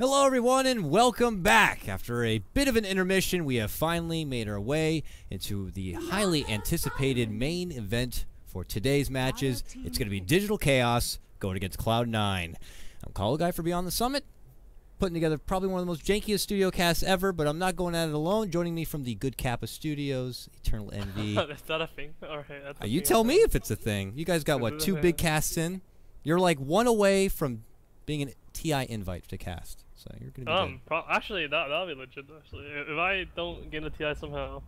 Hello everyone and welcome back. After a bit of an intermission, we have finally made our way into the highly anticipated main event for today's matches. It's going to be Digital Chaos going against Cloud9. I'm Call Guy for Beyond the Summit, putting together probably one of the most jankiest studio casts ever, but I'm not going at it alone. Joining me from the good Kappa Studios, Eternal Envy. Is that a thing? Alright, that's a You thing. tell me if it's a thing. You guys got, what, 2 big casts in? You're like one away from being an TI invite to cast. So you're gonna be good. Actually, that'll be legit. Actually, if I don't get a TI somehow,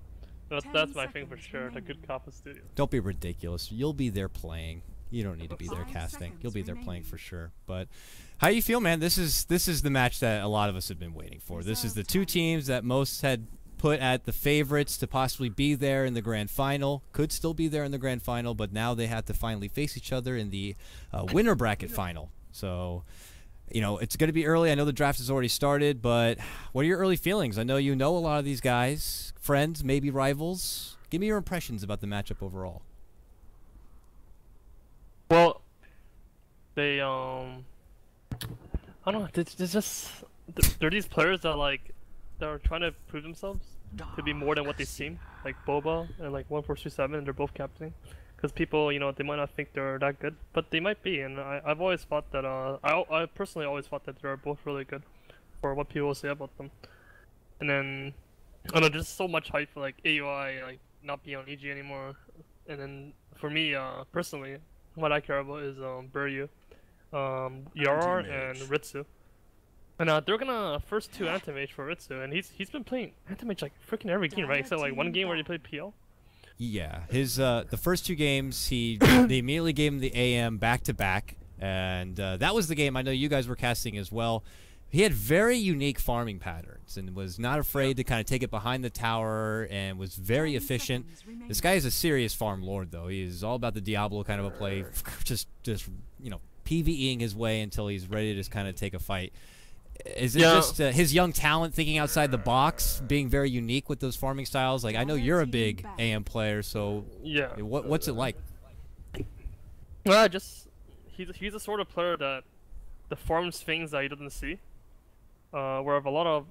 that's my thing for sure. The good Kappa Studio. Don't be ridiculous. You'll be there playing. You don't need to be there casting. You'll be there playing for sure. But how you feel, man? This is the match that a lot of us have been waiting for. This is the two teams that most had put at the favorites to possibly be there in the grand final. Could still be there in the grand final, but now they have to finally face each other in the winner bracket final. So, you know, it's going to be early. I know the draft has already started, but what are your early feelings? I know you know a lot of these guys, friends, maybe rivals. Give me your impressions about the matchup overall. Well, they I don't know. There's just they're these players that that are trying to prove themselves to be more than what they seem. Like Boba and like 1437, and they're both captaining. Because people, you know, they might not think they're that good, but they might be. And I've always thought that I personally always thought that they're both really good for what people say about them. And then I don't know, there's so much hype for like AUI like not being on EG anymore. And then for me personally, what I care about is Buryu, Yara, and Ritsu. And they're gonna first 2 anti-mage for Ritsu, and he's been playing anti-mage like freaking every game, right? Except like one game where he played PL. Yeah, his the first 2 games they immediately gave him the AM back to back, and that was the game I know you guys were casting as well. He had very unique farming patterns and was not afraid to kind of take it behind the tower and was very efficient. This guy is a serious farm lord though. He is all about the Diablo kind of a play, just you know, PvEing his way until he's ready to just kind of take a fight. Is it just his young talent thinking outside the box, being very unique with those farming styles? Like, I know you're a big AM player, so yeah. What's it like? Well, he's the sort of player that the farms things that he doesn't see. Where a lot of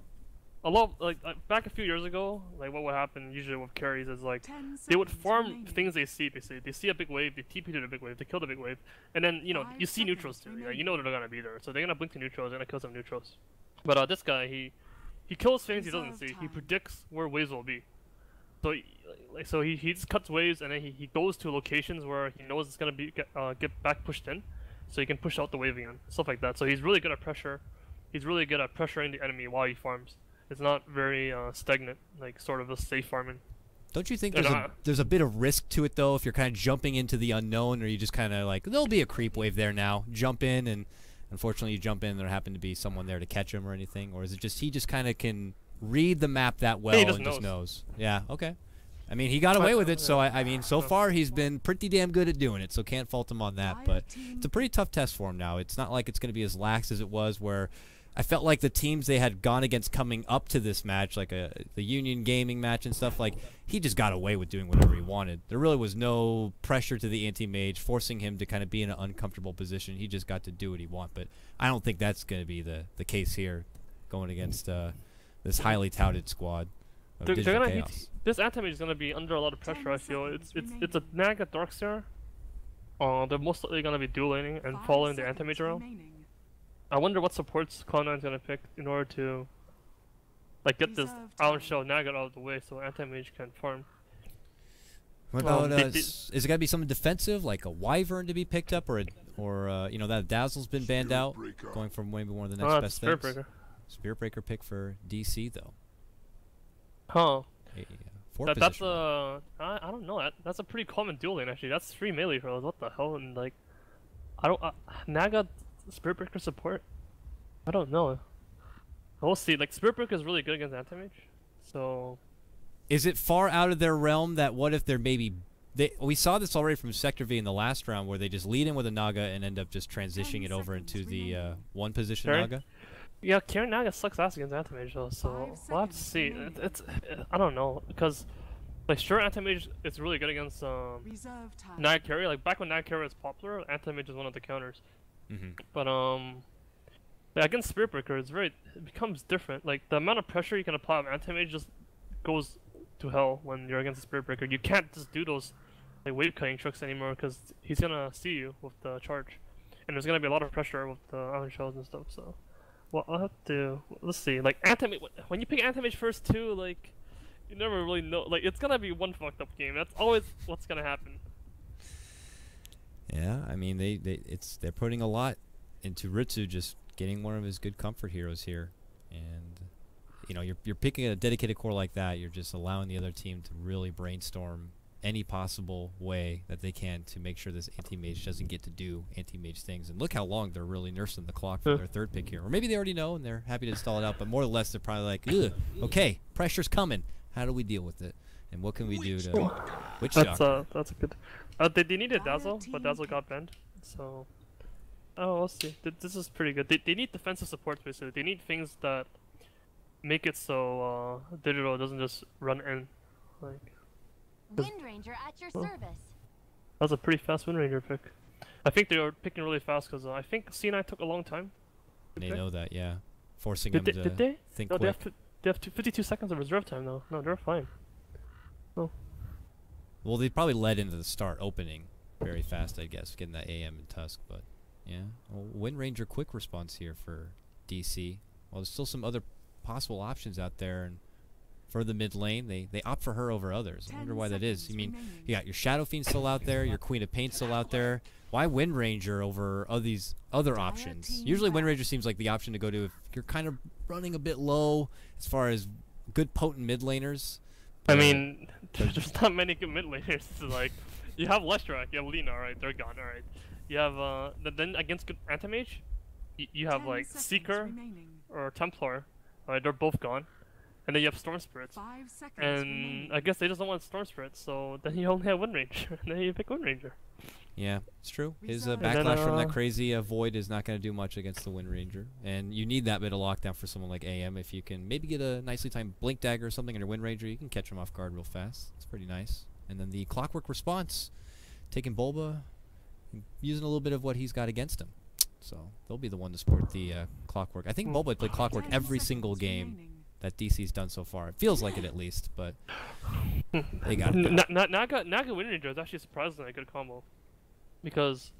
like back a few years ago, like what would happen usually with carries is like they would farm things they see. Basically, they see a big wave, they TP to the big wave, they kill the big wave, and then you know you see neutrals too. Right? You know they're gonna be there, so they're gonna blink to neutrals, they're gonna kill some neutrals. But this guy, he kills things he doesn't see. He predicts where waves will be. So he just cuts waves, and then he goes to locations where he knows it's gonna be get back pushed in, so he can push out the wave again, stuff like that. So he's really good at pressure. He's really good at pressuring the enemy while he farms. It's not very stagnant, like sort of a safe farming. Don't you think there's a bit of risk to it though, if you're kind of jumping into the unknown, or you just kind of like, there'll be a creep wave there now, jump in, and unfortunately you jump in and there happened to be someone there to catch him or anything, or is it just he just kind of can read the map that well and just knows? Yeah, okay. I mean, he got away with it, so I mean, so far he's been pretty damn good at doing it, so can't fault him on that. But it's a pretty tough test for him now. It's not like it's going to be as lax as it was, where I felt like the teams they had gone against coming up to this match, like the Union Gaming match and stuff, like he just got away with doing whatever he wanted. There really was no pressure to the anti-mage forcing him to kind of be in an uncomfortable position. He just got to do what he wanted. But I don't think that's going to be the case here, going against this highly touted squad of Digital Chaos. This anti-mage is going to be under a lot of pressure. I feel it's a Naga Darkseer. They're most likely going to be dual laning and following the anti-mage around. I wonder what supports Cloud9's gonna pick in order to like get this Iron Shell Naga out of the way so anti-mage can farm. What about is it gotta be something defensive, like a Wyvern to be picked up, or you know, that Dazzle's been banned out, going from maybe one of the next best things. Spirit Breaker. Spirit Breaker pick for DC though. Huh. That's I don't know. That's a pretty common dual lane actually. That's 3 melee heroes. What the hell? And like, I don't Naga Spirit Breaker support? I don't know. We'll see. Like, Spirit Breaker is really good against anti-mage, so... Is it far out of their realm that what if they're maybe... we saw this already from Sector V in the last round, where they just lead in with a Naga and end up just transitioning it over into the one-position Naga? Yeah, Karen Naga sucks ass against anti-mage, though, so we'll have to see. I don't know, because... Like, sure, anti-mage is really good against Naga carry. Like, back when Naga carry was popular, anti-mage is one of the counters. But Like, against Spirit Breaker, it becomes different. Like the amount of pressure you can apply on anti-mage just goes to hell when you're against the Spirit Breaker. You can't just do those like wave cutting tricks anymore because he's gonna see you with the charge, and there's gonna be a lot of pressure with the iron shells and stuff. So, well, I'll have to let's see. Like anti-mage, when you pick anti-mage first too, like you never really know. Like it's gonna be one fucked up game. That's always what's gonna happen. Yeah, I mean they're putting a lot into Ritsu just getting one of his good comfort heroes here, and you know you're picking a dedicated core like that. You're just allowing the other team to really brainstorm any possible way that they can to make sure this anti-mage doesn't get to do anti-mage things. And look how long they're really nursing the clock for their third pick here. Or maybe they already know and they're happy to stall it out, but more or less they're probably like, ugh, okay, pressure's coming. How do we deal with it? And what can we do to Witch Doctor? That's a good. They needed Dazzle, but Dazzle got banned. So, oh, we'll see. This is pretty good. They need defensive support basically. They need things that make it so Digital doesn't just run in. Like, Wind Ranger at your service. that was a pretty fast Wind Ranger pick. I think they were picking really fast because I think C9 took a long time. They know that, yeah. Forcing Did them they? to Did they? think No, quick. they have 52 seconds of reserve time though. No, they're fine. Oh. Well, they probably led into the start opening very fast, I guess, getting that AM and Tusk, but yeah. Well, Wind Ranger quick response here for DC. Well, there's still some other possible options out there, and for the mid lane, they opt for her over others. I wonder why that is. I mean, you got your Shadow Fiend still out there, your Queen of Pain still out there. Why Wind Ranger over all these other options? Usually Wind Ranger seems like the option to go to if you're kind of running a bit low as far as good potent mid laners. I mean, there's not many good mid laners. Like, you have Leshrac, you have Lina, alright, they're gone, alright. You have, then against good Anti-Mage, you have, like, Seeker or Templar, alright, they're both gone. And then you have Storm Spirits. And I guess they just don't want Storm Spirits, so then you only have Wind Ranger, and then you pick Wind Ranger. Yeah, it's true. His And backlash then, from that crazy Void is not going to do much against the Wind Ranger. And you need that bit of lockdown for someone like AM. If you can maybe get a nicely timed Blink Dagger or something in your Wind Ranger, you can catch him off guard real fast. It's pretty nice. And then the Clockwork response, taking Bulba, using a little bit of what he's got against him. So they'll be the one to support the Clockwork. I think Bulba played Clockwork every single game that DC's done so far. It feels like it at least, but they got it. Naga Wind Ranger is actually surprisingly a good combo. Because,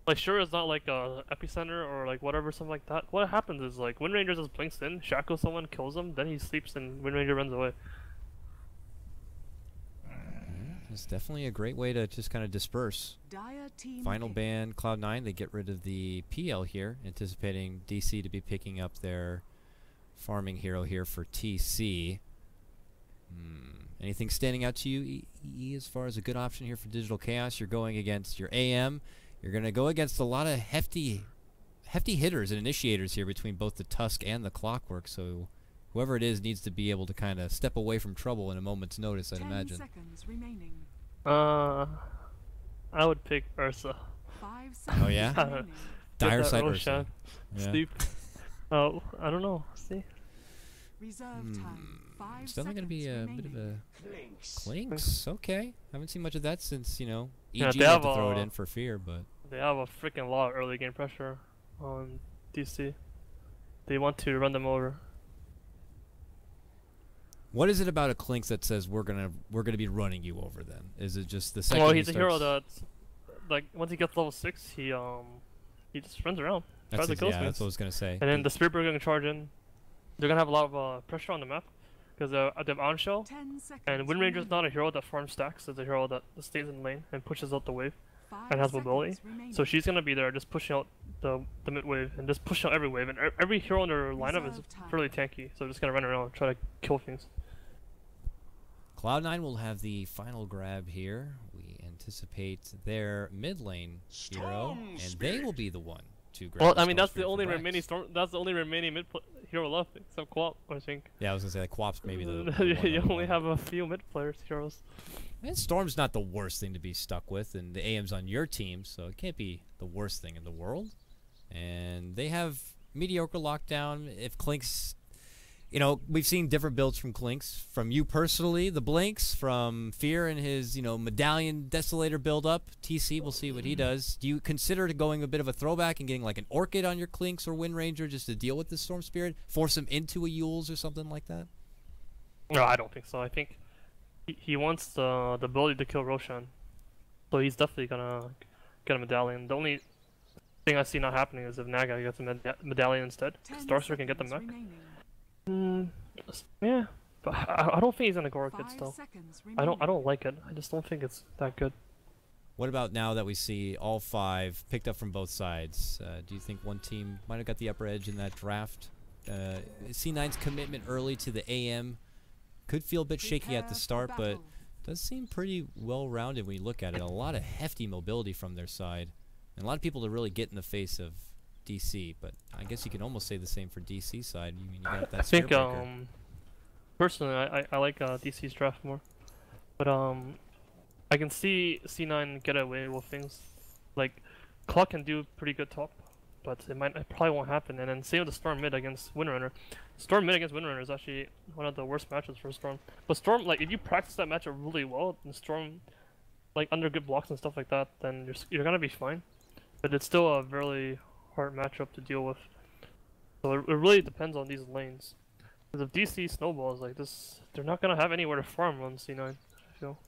like, sure, it's not like a Epicenter or like whatever, something like that. What happens is, like, Wind Ranger just blinks in, shackles someone, kills him, then he sleeps and Wind Ranger runs away. It's definitely a great way to just kind of disperse. Final ban, Cloud9, they get rid of the PL here, anticipating DC to be picking up their farming hero here for TC. Anything standing out to you, EE, as far as a good option here for Digital Chaos? You're going against your AM. You're going to go against a lot of hefty hitters and initiators here between both the Tusk and the Clockwork, so whoever it is needs to be able to kind of step away from trouble in a moment's notice, I'd imagine. I would pick Ursa. Oh, yeah? Dire Sight Ursa. Yeah. Sleep. Oh, I don't know. See? It's definitely going to be a bit of a Clinks. Okay. Haven't seen much of that since, you know, EG they had have to throw it in for fear, but... They have a freaking lot of early game pressure on DC. They want to run them over. What is it about a Clinks that says we're gonna be running you over then? Is it just the second Well, he he's a hero starts- that's like once he gets level 6, he just runs around, tries to kill yeah, things. that's what I was gonna say. And then the Spirit Breaker can charge in. They're gonna have a lot of pressure on the map because they have Iron Shell. And Wind Ranger's not a hero that farms stacks. It's a hero that stays in lane and pushes out the wave and has mobility. So she's gonna be there just pushing out the mid wave and just pushing out every wave. And every hero in their lineup is fairly tanky, so they're just gonna run around and try to kill things. Cloud9 will have the final grab here. We anticipate their mid lane hero, and they will be the one to grab. Well, the I mean Storm that's the Spirit only for Brax. remaining That's the only remaining mid hero left, except Quap, I think. Yeah, I was gonna say like Quap's maybe the. You only have a few mid players heroes. And Storm's not the worst thing to be stuck with, and the AM's on your team, so it can't be the worst thing in the world. And they have mediocre lockdown. If Clinks, You know, we've seen different builds from Clinks. From you personally, the Blinks. From Fear and his, you know, Medallion Desolator build-up. TC, we'll see what he does. Do you consider going a bit of a throwback and getting like an Orchid on your Clinks or Wind Ranger just to deal with the Storm Spirit? Force him into a Yules or something like that? No, I don't think so. I think he wants the ability to kill Roshan. So he's definitely gonna get a Medallion. The only thing I see not happening is if Naga gets a Medallion instead. Starster can get them back. Yeah, but I don't think he's gonna go Orchid still. I don't like it. I just don't think it's that good. What about now that we see all 5 picked up from both sides? Do you think one team might have got the upper edge in that draft? C9's commitment early to the AM could feel a bit shaky at the start, but does seem pretty well-rounded when you look at it. A lot of hefty mobility from their side, and a lot of people to really get in the face of DC, but I guess you can almost say the same for DC side. You mean you got that I think Spearbreaker. Personally I like DC's draft more, but I can see C9 get away with things like Clock can do pretty good top, but it probably won't happen. And then same with the Storm mid against Windrunner. Storm mid against Windrunner is actually one of the worst matches for Storm. But Storm, like if you practice that matchup really well and Storm like under good blocks and stuff like that, then you're gonna be fine. But it's still a really hard matchup to deal with. So it really depends on these lanes. Because if DC snowballs like this, they're not gonna have anywhere to farm on C9, I feel.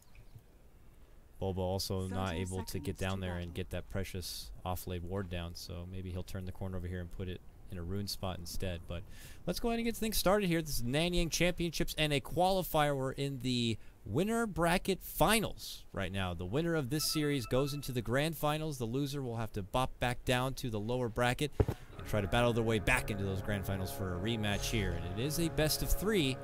Bobo also not able to get down there and get that precious off-lane ward down, so maybe he'll turn the corner over here and put it in a rune spot instead. But let's go ahead and get things started here. This is NYChampionships and a qualifier. We're in the winner bracket finals right now. The winner of this series goes into the grand finals. The loser will have to bop back down to the lower bracket and try to battle their way back into those grand finals for a rematch here. And it is a best of 3.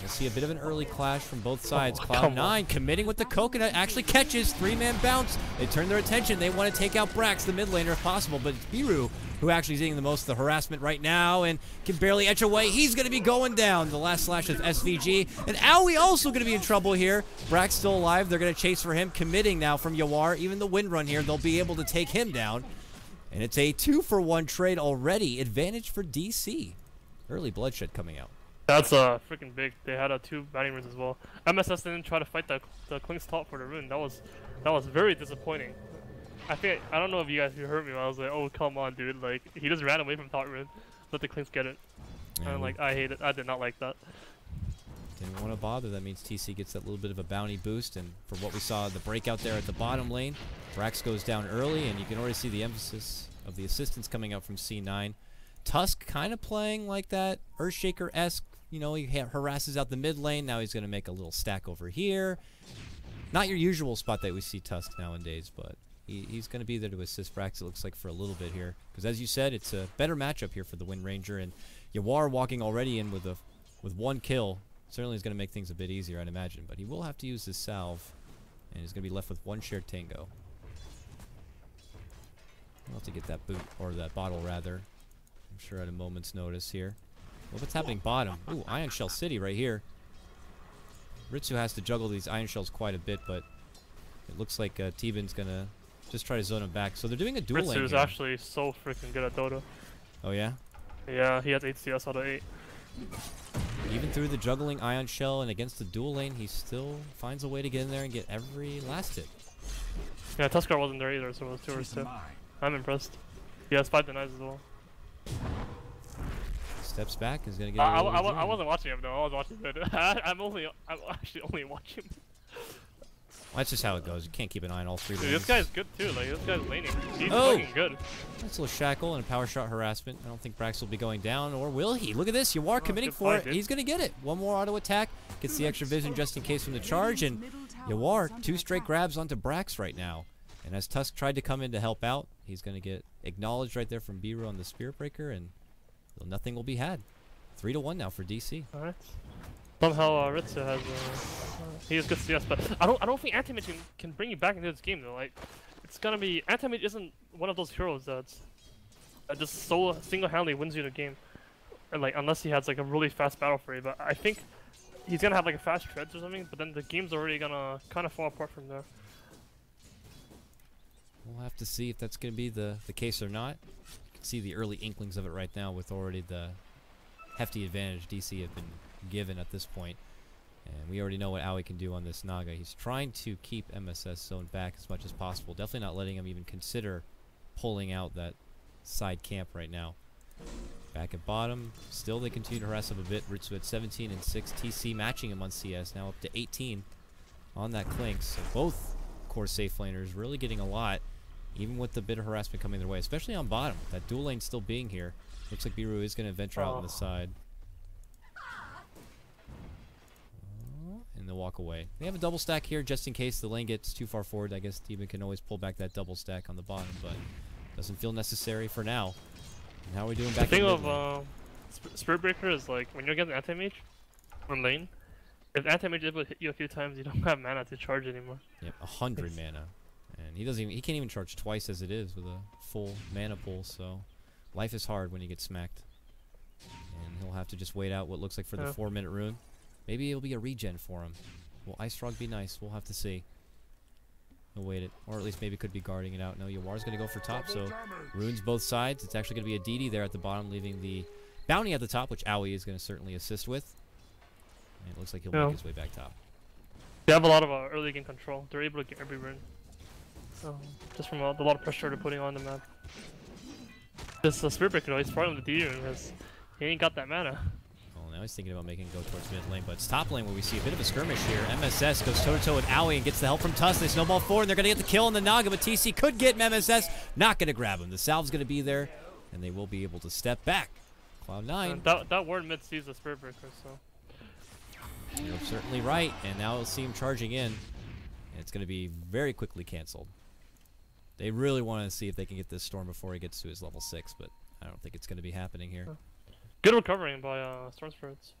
You'll see a bit of an early clash from both sides. Cloud9 committing with the coconut, actually catches, 3-man bounce. They turn their attention. They want to take out Brax, the mid laner, if possible, but it's Biru who actually is eating the most of the harassment right now and can barely etch away. He's going to be going down. The last slash of SVG. And Aoi also going to be in trouble here. Brax still alive. They're going to chase for him. Committing now from Yawar. Even the wind run here, they'll be able to take him down. And it's a 2-for-1 trade already. Advantage for DC. Early bloodshed coming out. That's freaking big. They had 2 batting runes as well. MSS didn't try to fight the Klink's top for the rune. That was very disappointing. I don't know if you guys heard me. I was like, oh come on, dude! Like he just ran away from top rune, let the Klinks get it. Yeah, and like I hate it. I did not like that. Didn't want to bother. That means TC gets that little bit of a bounty boost, and from what we saw, the breakout there at the bottom lane, Brax goes down early, and you can already see the emphasis of the assistance coming out from C9. Tusk kind of playing like that Earthshaker-esque. You know, he harasses out the mid lane. Now he's going to make a little stack over here. Not your usual spot that we see Tusk nowadays, but he's going to be there to assist Brax, it looks like, for a little bit here. Because as you said, it's a better matchup here for the Wind Ranger. And Yawar walking already in with 1 kill certainly is going to make things a bit easier, I'd imagine. But he will have to use his salve. And he's going to be left with 1 shared tango. We'll have to get that boot, or that bottle rather. I'm sure at a moment's notice here. Well, what's happening bottom? Ooh, Ion Shell City right here. Ritsu has to juggle these Ion Shells quite a bit, but it looks like T-Bin's going to just try to zone him back. So they're doing a dual lane Ritsu's here. actually so freaking good at Dota. Oh, yeah? Yeah, he has 8 CS out of 8. Even through the juggling Ion Shell and against the dual lane, he still finds a way to get in there and get every last hit. Yeah, Tuskar wasn't there either, so it was 2 vs 2. I'm impressed. He has 5 denies as well. Steps back, is going to get I wasn't watching him though, I was watching it. I'm actually only watching him. Well, that's just how it goes. You can't keep an eye on all 3 lanes. Dude, this guy's good too, like this guy's laning. He's Oh! fucking good. Nice little shackle and a power shot harassment. I don't think Brax will be going down, or will he? Look at this, Yawar committing good for fight, it. dude. He's going to get it. 1 more auto attack, gets the extra vision just in case from the charge, and Yawar, 2 straight grabs onto Brax right now. And as Tusk tried to come in to help out, he's going to get acknowledged right there from Biru on the Spearbreaker, and nothing will be had. 3-1 now for DC. Alright. Somehow Ritsu has he has good CS, but I don't think Anti-Mage can bring you back into this game though. Like it's gonna be Anti-Mage isn't one of those heroes that just so single-handedly wins you the game. Or, like unless he has like a really fast battle for you, but I think he's gonna have like a fast treads or something, but then the game's already gonna kind of fall apart from there. We'll have to see if that's going to be the case or not. You can see the early inklings of it right now with already the hefty advantage DC have been given at this point. And we already know what Aoi can do on this Naga. He's trying to keep MSS zoned back as much as possible. Definitely not letting him even consider pulling out that side camp right now. Back at bottom, still they continue to harass him a bit. Ritsu at 17 and 6. TC matching him on CS, now up to 18 on that Clink. So both core safe laners really getting a lot, even with the bit of harassment coming their way, especially on bottom. That dual lane still being here. Looks like Biru is going to venture out on the side. And they'll walk away. They have a double stack here just in case the lane gets too far forward. I guess Steven can always pull back that double stack on the bottom, but doesn't feel necessary for now. And how are we doing back in The mid thing lane? of Spirit Breaker is like when you're against anti-mage on lane, if anti-mage is able to hit you a few times, you don't have mana to charge anymore. Yep, 100 mana. And he can't even charge twice as it is with a full mana pool, so life is hard when you get smacked. And he'll have to just wait out what looks like for the 4-minute rune. Maybe it'll be a regen for him. Will Ice Frog be nice? We'll have to see. He'll wait it. Or at least maybe could be guarding it out. No, Yawar's going to go for top, so runes both sides. It's actually going to be a DD there at the bottom, leaving the bounty at the top, which Aoi is going to certainly assist with. And it looks like he'll make his way back top. They have a lot of early game control. They're able to get every rune. Just from a lot of pressure they're putting on the map. This Spirit Breaker, he's probably on the DD rune because he ain't got that mana. Now he's thinking about making it go towards mid lane, but it's top lane where we see a bit of a skirmish here. MSS goes toe-to-toe with Aoi and gets the help from Tusk. They snowball forward, and they're going to get the kill on the Naga, but TC could get MSS. Not going to grab him. The salve's going to be there, and they will be able to step back. Cloud9. That ward mid sees the Spirit Breaker, so... You're certainly right, and now we'll see him charging in. And it's going to be very quickly canceled. They really want to see if they can get this Storm before he gets to his level 6, but I don't think it's going to be happening here. Good recovering by Storm Spirits.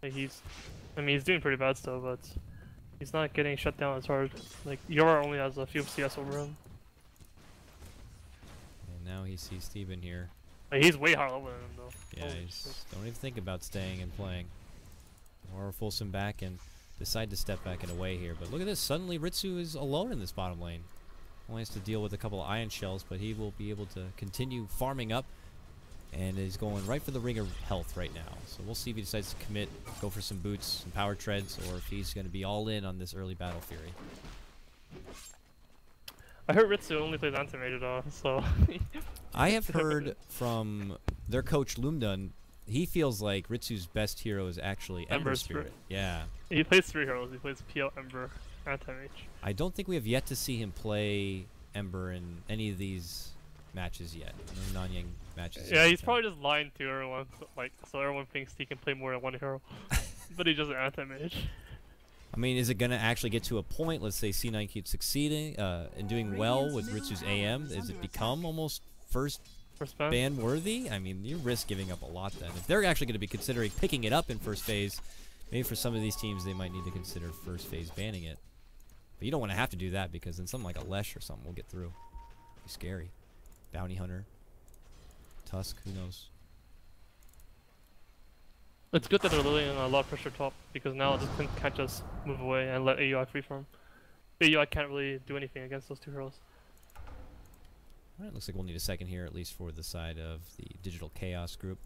Like he's doing pretty bad still, but he's not getting shut down as hard. Like Yora only has a few CS over him. And now he sees Steven here. Like, he's way higher level than him though. Yeah, don't even think about staying and playing. Or force him back and decide to step back and away here. But look at this, suddenly Ritsu is alone in this bottom lane. Only has to deal with a couple of iron shells, but he will be able to continue farming up. And is going right for the ring of health right now. So we'll see if he decides to commit, go for some boots, some power treads, or if he's going to be all in on this early Battle Fury. I heard Ritsu only plays anti-mage so... I have heard from their coach Lumdun, he feels like Ritsu's best hero is actually Ember Spirit. Yeah. He plays 3 heroes. He plays PL, Ember, anti-mage. I don't think we have yet to see him play Ember in any of these matches yet. No Nanyang matches. Yeah, he's probably just lying to everyone, so everyone thinks he can play more than one hero. But he's just an anti-mage. I mean, is it going to actually get to a point, let's say C9 keeps succeeding and doing well with Ritsu's AM, does it become almost first ban worthy? I mean, you risk giving up a lot then. If they're actually going to be considering picking it up in first phase, maybe for some of these teams they might need to consider first phase banning it. But you don't want to have to do that because then something like a Lesh or something will get through. Be scary. Bounty Hunter. Tusk, who knows? It's good that they're laying a lot of pressure top, because now this can't just move away and let AUI freeform. AUI can't really do anything against those 2 heroes. Alright, looks like we'll need a second here, at least for the side of the Digital Chaos group.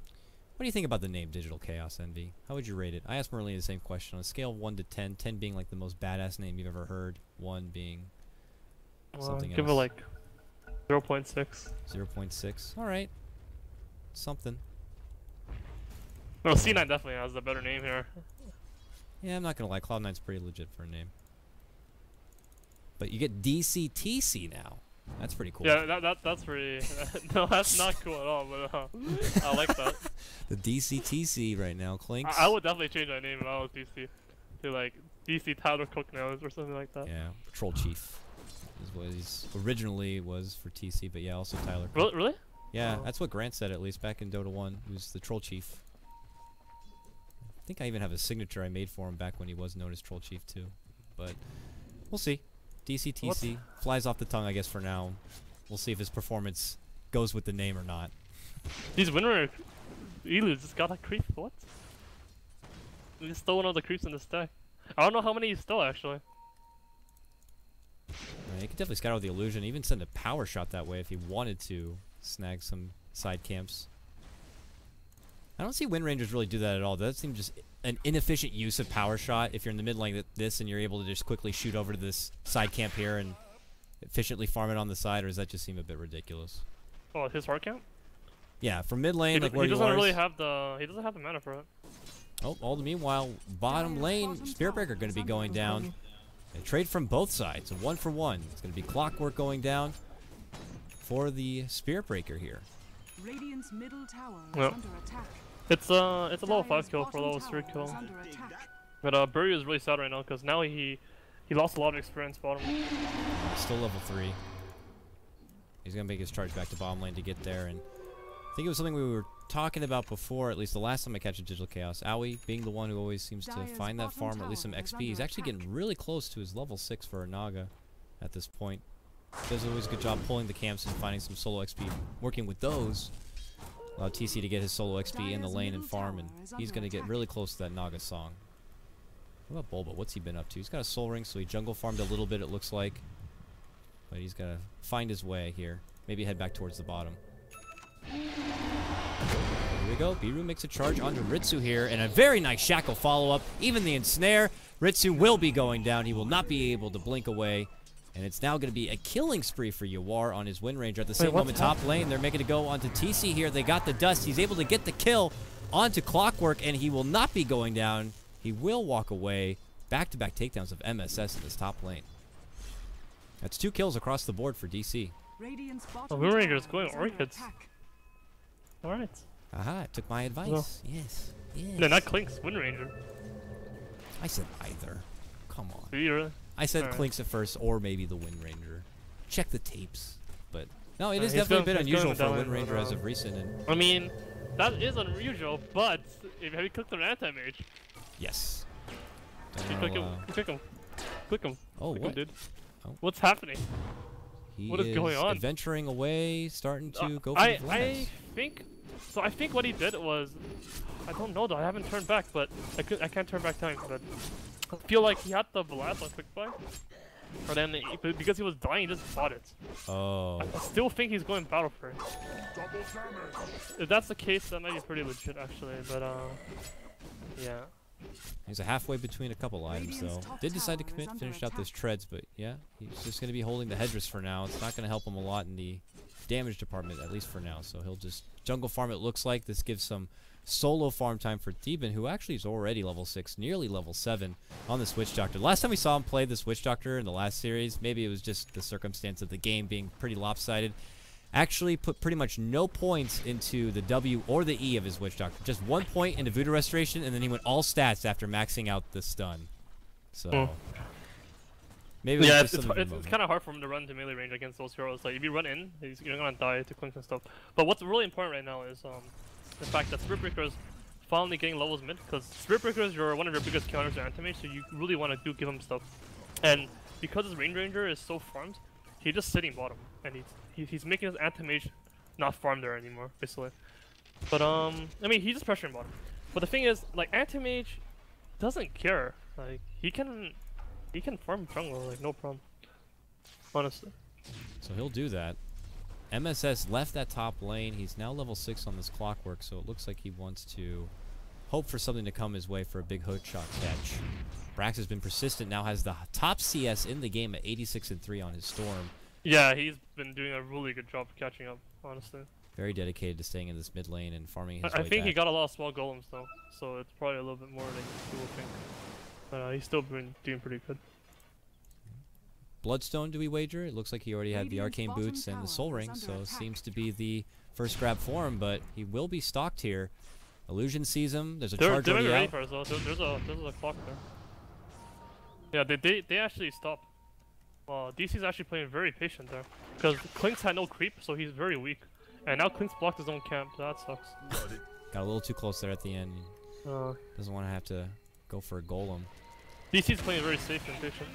What do you think about the name Digital Chaos, Envy? How would you rate it? I asked Merlin the same question. On a scale of 1 to 10, 10 being like the most badass name you've ever heard, 1 being something give else. it like 0.6. 0.6. Alright. Something. No, C9 definitely has the better name here. Yeah, I'm not gonna lie, Cloud9's pretty legit for a name. But you get DCTC now. That's pretty cool. Yeah, that's pretty... no, that's not cool at all, but I like that. The DCTC right now, Clinks. I would definitely change my name if I was DC. To like, DC Tyler Cook Nose or something like that. Yeah, Patrol Chief is what he originally was for TC, but yeah, also Tyler Cook. Really? Yeah, that's what Grant said at least back in Dota 1. He was the Troll Chief. I think I even have a signature I made for him back when he was known as Troll Chief too. But we'll see. DCTC flies off the tongue, I guess, for now. We'll see if his performance goes with the name or not. These winner Elu's just got a creep. What? He stole one of the creeps in the stack. I don't know how many he stole actually. He could definitely scout out the illusion, even send a power shot that way if he wanted to snag some side camps. I don't see Wind Rangers really do that at all. That seems just an inefficient use of power shot if you're in the mid lane like this and you're able to just quickly shoot over to this side camp here and efficiently farm it on the side, or does that just seem a bit ridiculous? Oh, his hard camp? Yeah, from mid lane, like where he you doesn't are. really have the mana for it. Oh, all the meanwhile, bottom lane, Spirit Breaker going to be going down. A trade from both sides, a 1-for-1. It's going to be Clockwork going down for the Spirit Breaker here. Radiant's middle tower is Yep. under attack. It's a level 5 kill for a level 3 kill. Under attack. But Burry is really sad right now because now he lost a lot of experience bottom. Still level 3. He's going to make his charge back to bottom lane to get there. And I think it was something we were talking about before, at least the last time I catch a Digital Chaos. Aoi being the one who always seems to find that farm, or at least some XP. He's actually getting really close to his level 6 for a Naga at this point. Does always a good job pulling the camps and finding some solo XP, working with those. Allow TC to get his solo XP in the lane and farm, and he's going to get really close to that Naga song. What about Bulba? What's he been up to? He's got a soul ring, so he jungle farmed a little bit, it looks like. But he's got to find his way here. Maybe head back towards the bottom. Here we go. Biru makes a charge onto Ritsu here, and a very nice shackle follow-up. Even the ensnare. Ritsu will be going down. He will not be able to blink away. And it's now going to be a killing spree for Yawar on his Wind Ranger. At the same moment, top lane, they're making it go onto TC here. They got the dust. He's able to get the kill onto Clockwork, and he will not be going down. He will walk away. Back-to-back takedowns of MSS in this top lane. That's 2 kills across the board for DC. Wind Ranger is going Orchids. Alright. Aha, took my advice. Yes. Yes. No, not Clink's, Wind Ranger. I said either. Come on. Do you really? I said Alright. Clinks at first, or maybe the Wind Ranger. Check the tapes. But no, it is he's definitely a bit going unusual with for a that Wind one, Ranger but, as of recent. And I mean, that is unusual, but have you clicked on anti-mage? yes. You click him. Click him. Click him. Oh, Click what? him, dude. Oh. What's happening? He What is going on? adventuring away, starting to go for I the flags. think so. I think what he did was, I don't know though. I haven't turned back, but I can't turn back time. But I feel like he had the blast on quick buy, but then but because he was dying, he just bought it. Oh. I still think he's going battle first. If that's the case, that might be pretty legit actually. But yeah. He's a halfway between a couple items, though. Did decide to commit, finished out those treads, but yeah, he's just going to be holding the Hedress for now. It's not going to help him a lot in the damage department, at least for now. So he'll just jungle farm, it looks like. This gives some solo farm time for Theban, who actually is already level 6, nearly level 7 on the Switch Doctor. Last time we saw him play the Switch Doctor in the last series, maybe it was just the circumstance of the game being pretty lopsided. Actually put pretty much no points into the W or the E of his Witch Doctor. Just 1 point into Voodoo Restoration, and then he went all stats after maxing out the stun. So maybe yeah, it's it's kind of hard for him to run to melee range against those heroes. Like if you run in, you're gonna die to clinks and stuff. But what's really important right now is the fact that Spirit Breaker is finally getting levels mid, because Spirit Breaker is one of your biggest counters to anti-mage, so you really want to give him stuff. And because his Range Ranger is so farmed, he's just sitting bottom, and he's making his anti-mage not farm there anymore, basically. But I mean, he's just pressuring bottom. But the thing is, like, anti-mage doesn't care. Like, he can farm jungle, like, no problem. Honestly. So he'll do that. MSS left that top lane. He's now level 6 on this Clockwork, so it looks like he wants to hope for something to come his way for a big hook shot catch. Brax has been persistent, now has the top CS in the game at 86-3 on his Storm. Yeah, he's been doing a really good job catching up, honestly. Very dedicated to staying in this mid lane and farming his way I think back. he got a lot of small golems though, so it's probably a little bit more than people think. But he's still been doing pretty good. Bloodstone, do we wager? It looks like he already had the Arcane Boots and the Soul Ring, so seems to be the first grab for him, but he will be stalked here. Illusion sees him. There's a charge They're already ready out. for us though. There's a clock there. Yeah, they actually stopped. Well, DC's actually playing very patient there, because Clink's had no creep, so he's very weak. And now Clink's blocked his own camp, so that sucks. Got a little too close there at the end. Doesn't want to have to go for a golem. DC's playing very safe and patient.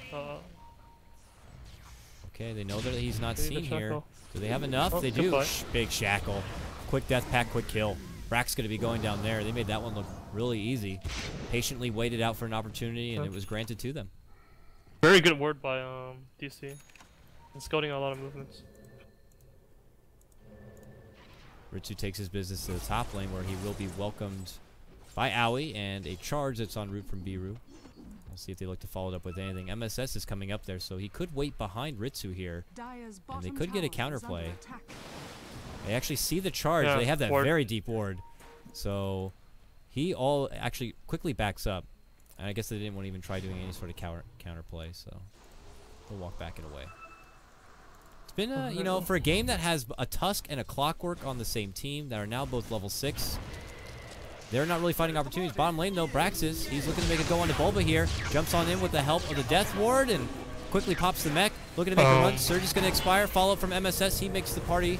Okay, they know that he's not Maybe the seen here. shackle. Do they have enough? Oh, They good do. play. Big shackle. Quick death pack, quick kill. Brack's going to be going down there. They made that one look really easy. Patiently waited out for an opportunity, and it was granted to them. Very good word by DC. And scouting a lot of movements. Ritsu takes his business to the top lane where he will be welcomed by Aoi and a charge that's en route from Biru. We'll see if they look to follow it up with anything. MSS is coming up there, so he could wait behind Ritsu here. And they could get a counterplay. They actually see the charge. Yeah, they have that ward. very deep ward. So he all actually quickly backs up. And I guess they didn't want to even try doing any sort of counterplay, so they'll walk back and away. It's been, you know, for a game that has a Tusk and a Clockwork on the same team that are now both level 6, they're not really finding opportunities. Bottom lane, though, Brax is. He's looking to make a go on to Bulba here. Jumps on in with the help of the Death Ward and quickly pops the mech. Looking to make a run. Surge is going to expire. Follow up from MSS. He makes the party.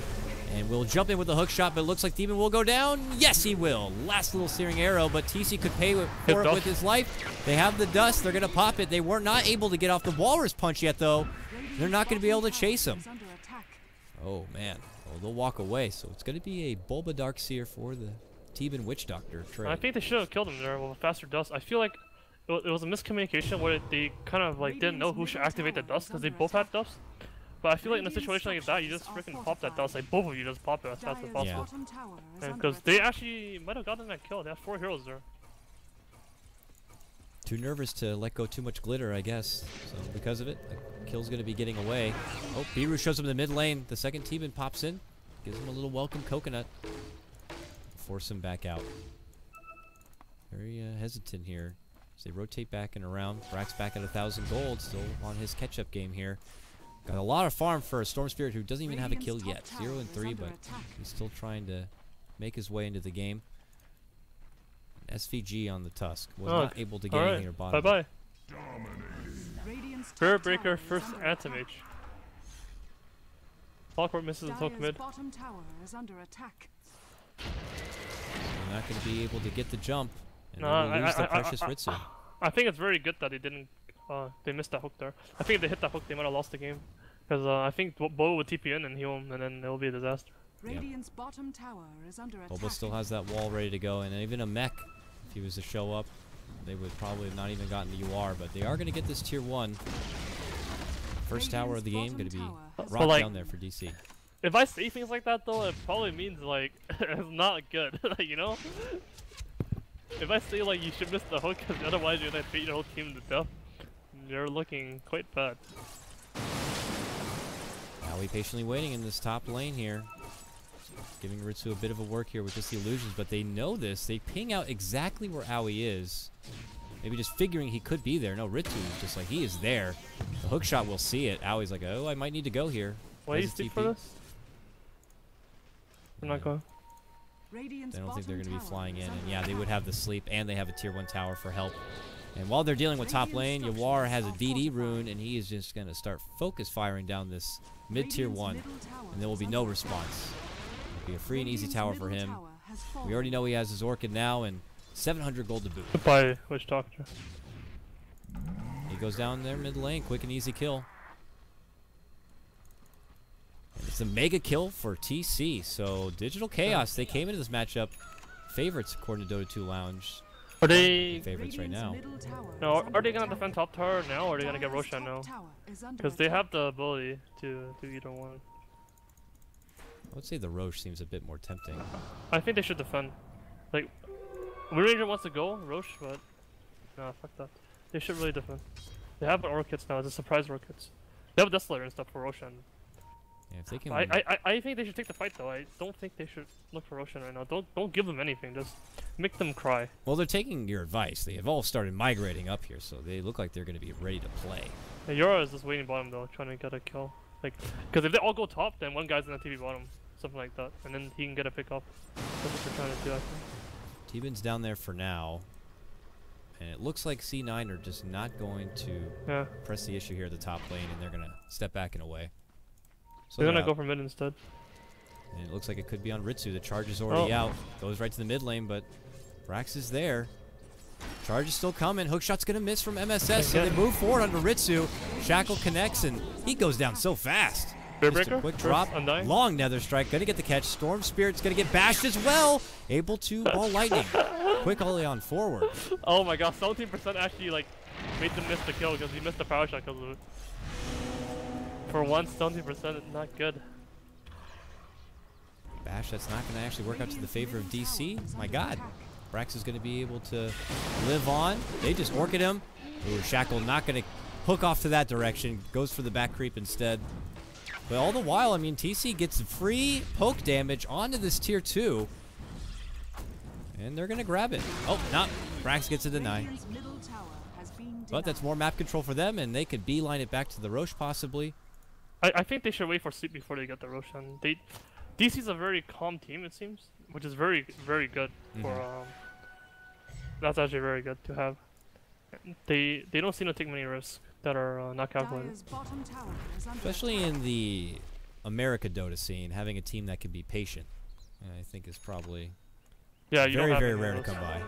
And we'll jump in with the hook shot, but it looks like Demon will go down. Yes, he will. Last little searing arrow, but TC could pay for it with his life. They have the dust. They're going to pop it. They were not able to get off the Walrus Punch yet, though. They're not going to be able to chase him. Oh, man. Well, they'll walk away, so it's going to be a Bulba Darkseer for the Teban Witch Doctor trade. I think they should have killed him there with a faster dust. I feel like it was a miscommunication where they kind of like didn't know who should activate the dust because they both had dust. But I feel like in a situation like that, you just freaking pop that dust. Like both of you just pop it as fast as possible. Because they actually might have gotten that kill. They have 4 heroes there. Too nervous to let go too much glitter, I guess. So because of it, the kill's going to be getting away. Oh, Biru shows up in the mid lane. The second Teban pops in. Gives him a little welcome coconut. Force him back out. Very hesitant here. As they rotate back and around. Brax back at 1,000 gold. Still on his catch-up game here. Got a lot of farm for a Storm Spirit who doesn't even have a kill yet. 0 and 3, but he's still trying to make his way into the game. SVG on the Tusk. Was not able to get in here bottom. Bye-bye. Spirit Breaker first Anti-Mage. Clockwork misses the hook mid. They're not going to be able to get the jump. And they will lose the precious Ritsu. I think it's very good that they didn't. They missed that hook there. I think if they hit that hook, they might have lost the game. Because I think Bo would TP in and heal him, and then it'll be a disaster. Radiant's bottom tower is under attack. Boba still has that wall ready to go, and even a mech, if he was to show up, they would probably have not even gotten the UR, but they are going to get this tier 1. First tower of the game going to be rocked down there for DC. If I say things like that, though, it probably means, like, it's not good, you know? If I say, like, you should miss the hook, because otherwise you're going to beat your whole team to death, you're looking quite bad. Aoi patiently waiting in this top lane here. Giving Ritsu a bit of a work here with just the illusions, but they know this. They ping out exactly where Aoi is. Maybe just figuring he could be there. No, Ritsu is just like, he is there. The hook shot will see it. Aoi's like, oh, I might need to go here. Why you stick for this? I'm not going. I don't think they're going to be flying in. And yeah, they would have the sleep, and they have a tier 1 tower for help. And while they're dealing with top lane, Yawar has a DD rune, and he is just going to start focus firing down this mid-tier 1. And there will be no response. It'll be a free and easy tower for him. We already know he has his Orchid now, and 700 gold to boot. Goodbye, Witch Doctor. He goes down there mid lane, quick and easy kill. And it's a mega kill for TC. So Digital Chaos, they came into this matchup favorites according to Dota 2 Lounge. Are they favorites right now? No, are they gonna defend top tower now, or are they gonna get Roshan now? Because they have the ability to do either one. I would say the Roche seems a bit more tempting. I think they should defend. Like, Ranger wants to go Roche, but nah, fuck that. They should really defend. They have Orchids now. It's a surprise Orchids. They have Desolator and stuff for Roshan. Yeah, if they can. I think they should take the fight though. I don't think they should look for Roshan right now. Don't give them anything. Just make them cry. Well, they're taking your advice. They have all started migrating up here, so they look like they're going to be ready to play. Yeah, Yura is just waiting bottom though, trying to get a kill. Like, because if they all go top, then one guy's in the TV bottom, something like that, and then he can get a pick off. That's what they're trying to do, I think. Teban's down there for now, and it looks like C9 are just not going to press the issue here at the top lane, and they're going to step back and away. So they're gonna go for mid instead. And it looks like it could be on Ritsu. The charge is already out. Goes right to the mid lane, but Brax is there. Charge is still coming. Hookshot's gonna miss from MSS, so they move forward under Ritsu. Shackle connects, and he goes down so fast. Just a quick drop. Long Nether Strike. Gonna get the catch. Storm Spirit's gonna get bashed as well. Able to ball lightning. Quickly on forward. Oh my god, 17% actually like made them miss the kill because he missed the power shot because of it. For once, 70% is not good. Bash, that's not going to actually work out to the favor of DC. My God. Brax is going to be able to live on. They just orchid him. Ooh, Shackle not going to hook off to that direction. Goes for the back creep instead. But all the while, I mean, TC gets free poke damage onto this tier 2. And they're going to grab it. Oh, not. Brax gets a deny. But that's more map control for them, and they could beeline it back to the Roche possibly. I think they should wait for sleep before they get the Roche. And DC's a very calm team, it seems, which is very, very good for. That's actually very good to have. They don't seem to take many risks that are not calculated. Especially in the America Dota scene, having a team that can be patient, I think is probably very rare to come by.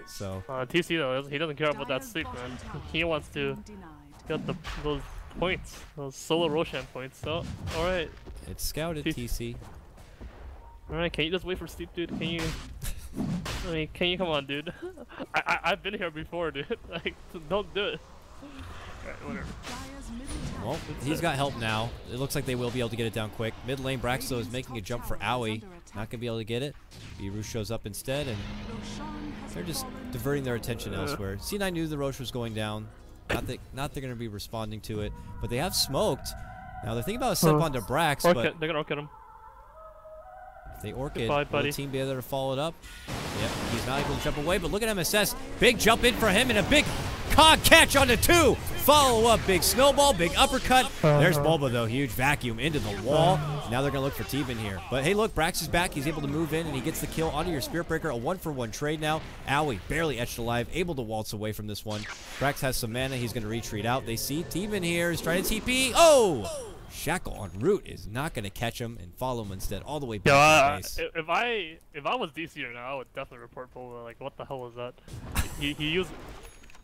So TC though, he doesn't care about that sleep, man. He wants to get those points, those solo Roshan points. So all right, it's scouted TC. All right, can you just wait for sleep, dude? Can you? I mean, can you come on, dude? I've been here before, dude. Like, don't do it. Alright, whatever. Well, he's got help now. It looks like they will be able to get it down quick. Mid lane, Braxo is making a jump for Owie. Not gonna be able to get it. Biru shows up instead, and they're just diverting their attention elsewhere. C9 knew the Roche was going down. Not they're gonna be responding to it, but they have smoked. Now they're thinking about a slip onto Brax, but they're gonna orchid him. If they orchid, will the team be able to follow it up? Yep, he's not able to jump away, but look at MSS. Big jump in for him and a big cog catch on the 2. Follow up, big snowball, big uppercut. There's Bulba though, huge vacuum into the wall. Now they're gonna look for T-Bin here. But hey look, Brax is back. He's able to move in and he gets the kill onto your Spirit Breaker. A 1-for-1 trade now. Owie barely etched alive, able to waltz away from this one. Brax has some mana, he's gonna retreat out. They see T-Bin here, he's trying to TP. Oh! Shackle on route is not going to catch him and follow him instead all the way back to the base. If I was DC right now, I would definitely report Bulba. Like, what the hell was that? he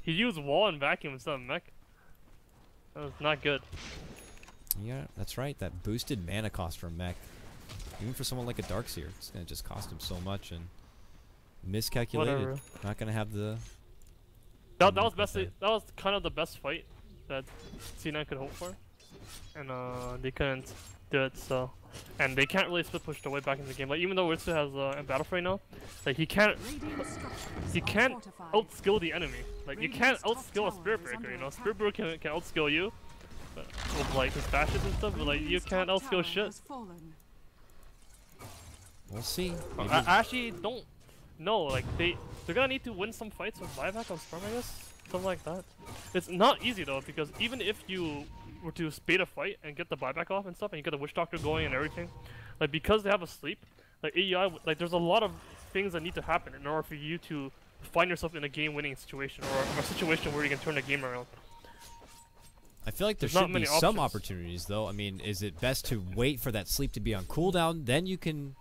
used wall and vacuum instead of mech. That was not good. Yeah, that's right. That boosted mana cost for a mech, even for someone like a Darkseer, it's going to just cost him so much and miscalculated. Whatever. Not going to have the. That was kind of the best fight that C9 could hope for. And they couldn't do it, so, and they can't really split push their way back into the game. Like, even though Ritsu has a battle right now, like he can't outskill the enemy. Like you can't outskill a Spirit Breaker, you know. Spirit Breaker can outskill you with like his bashes and stuff, but like you can't outskill shit. We'll see. I actually don't know. Like they're gonna need to win some fights with buyback on Storm, I guess, something like that. It's not easy though, because even if you were to bait a fight and get the buyback off and stuff, and you get the Witch Doctor going and everything, like because they have a sleep, like AEI, like there's a lot of things that need to happen in order for you to find yourself in a game-winning situation or a situation where you can turn the game around. I feel like there should be some opportunities though. I mean, is it best to wait for that sleep to be on cooldown? Then you can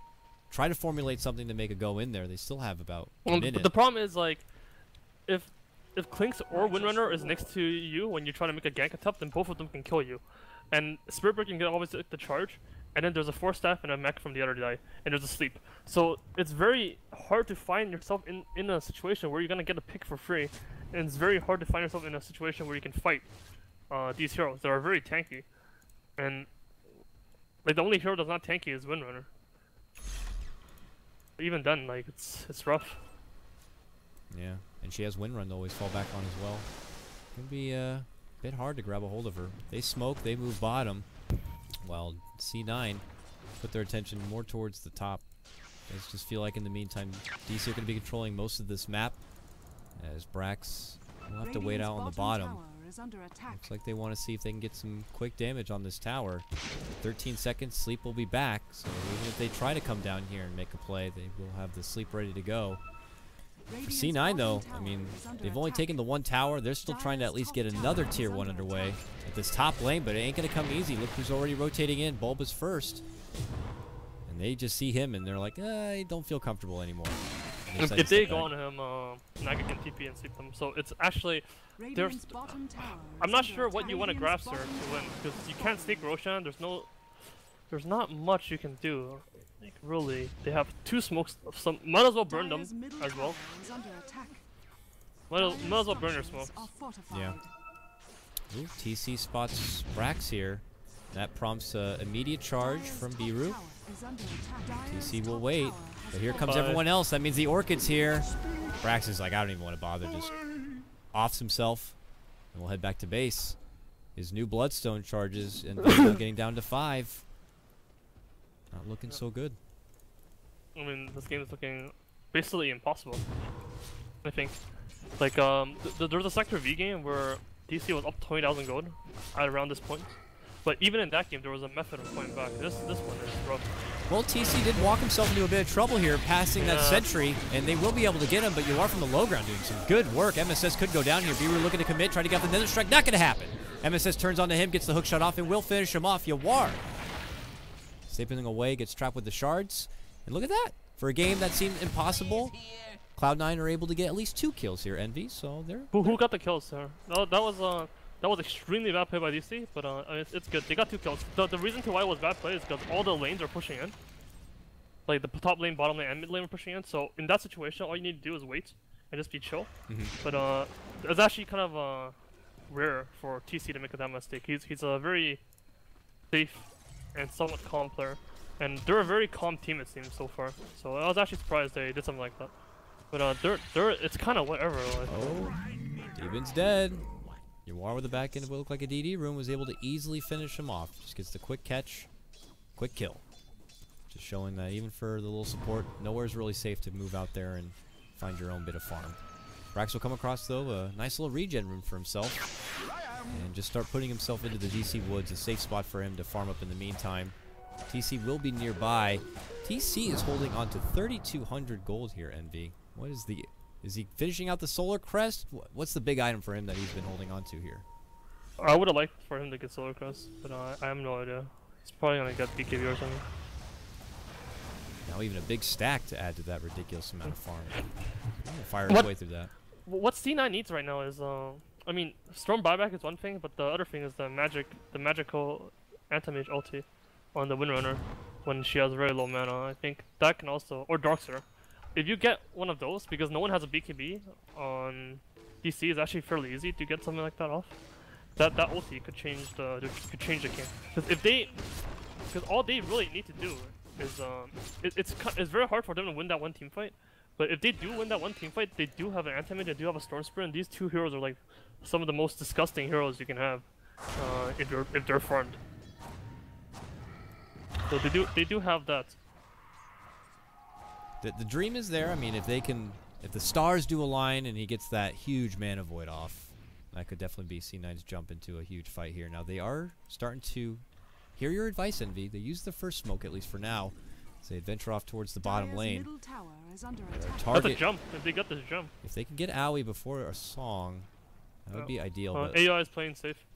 try to formulate something to make a go in there. They still have about a minute. But the problem is like, if Klinks or Windrunner is next to you when you try to make a gank attempt, then both of them can kill you. And Spirit Breaker can always take the charge, and then there's a Force Staff and a mech from the other guy, and there's a sleep. So it's very hard to find yourself in a situation where you're gonna get a pick for free, and it's very hard to find yourself in a situation where you can fight these heroes that are very tanky. And like the only hero that's not tanky is Windrunner. But even then, like it's rough. Yeah. And she has Windrun to always fall back on as well. It's going to be a bit hard to grab a hold of her. They smoke, they move bottom. While C9 put their attention more towards the top. I just feel like in the meantime, DC are going to be controlling most of this map. As Brax will have to wait out on the bottom. Looks like they want to see if they can get some quick damage on this tower. 13 seconds, Sleep will be back. So even if they try to come down here and make a play, they will have the Sleep ready to go. For C9 though, I mean, they've only taken the one tower. They're still trying to at least get another tier 1 underway at this top lane, but it ain't going to come easy. Look who's already rotating in. Bulba's first. And they just see him and they're like, I don't feel comfortable anymore. If they go on him, Naga can TP and sleep them. So it's actually, I'm not sure what you want to grab, sir, to win, because you can't stake Roshan. There's not much you can do. Like really, they have 2 smokes. Might as well burn them as well. Might as well burn your smokes. Yeah. Ooh, TC spots Brax here. That prompts immediate charge from Biru. is under attack. TC will wait. But here comes everyone else. That means the Orchid's here. Brax is like, I don't even want to bother. Just offs himself. And we'll head back to base. His new Bloodstone charges. And getting down to 5. Not looking so good. I mean, this game is looking basically impossible. I think. Like, there was a Sector V game where DC was up 20,000 gold at around this point. But even in that game, there was a method of playing back. This one is rough. Well, TC did walk himself into a bit of trouble here, passing that sentry, and they will be able to get him, but you are from the low ground doing some good work. MSS could go down here. Beaver looking to commit, try to get off the Nether Strike. Not going to happen. MSS turns onto him, gets the hook shot off, and will finish him off. Yawar. Stapling away, gets trapped with the shards. And look at that. For a game that seemed impossible, Cloud9 are able to get at least 2 kills here, Envy, so they're... Who got the kills, sir? No, that was extremely bad play by DC, but it's good. They got 2 kills. The reason why it was bad play is because all the lanes are pushing in. Like the top lane, bottom lane, and mid lane are pushing in. So in that situation, all you need to do is wait and just be chill. But it's actually kind of rare for TC to make that mistake. He's a very safe and somewhat calm player, and they're a very calm team it seems so far. So I was actually surprised they did something like that. But it's kind of whatever. Like. Oh, Demon's dead. Yawar with the back end of what looked like a DD room was able to easily finish him off. Just gets the quick catch, quick kill. Just showing that even for the little support, nowhere's really safe to move out there and find your own bit of farm. Brax will come across, though, a nice little regen room for himself. And just start putting himself into the DC woods, a safe spot for him to farm up in the meantime. TC will be nearby. TC is holding on to 3,200 gold here, Envy. What is the... Is he finishing out the Solar Crest? What's the big item for him that he's been holding on to here? I would have liked for him to get Solar Crest, but I have no idea. He's probably going to get BKB or something. Now even a big stack to add to that ridiculous amount of farm. Fire his way through that. What C9 needs right now is, I mean, Storm buyback is one thing, but the other thing is the magical anti-mage ulti on the Windrunner when she has very low mana. I think that can also, or Darkseer. If you get one of those, because no one has a BKB on DC, it's actually fairly easy to get something like that off. That ulti could change the game. Because all they really need to do is it's very hard for them to win that one team fight. But if they do win that one team fight, they do have an anti-mage, they do have a Storm Spirit, and these two heroes are like some of the most disgusting heroes you can have if they're farmed. So they do have that. The dream is there. I mean, if the stars do align and he gets that huge mana void off, that could definitely be C9's jump into a huge fight here. Now they are starting to hear your advice, Envy. They use the first smoke, at least for now. So they venture off towards the bottom lane. That's a jump. If they got this jump. If they can get Owie before a song, that would be ideal. But AI is playing safe.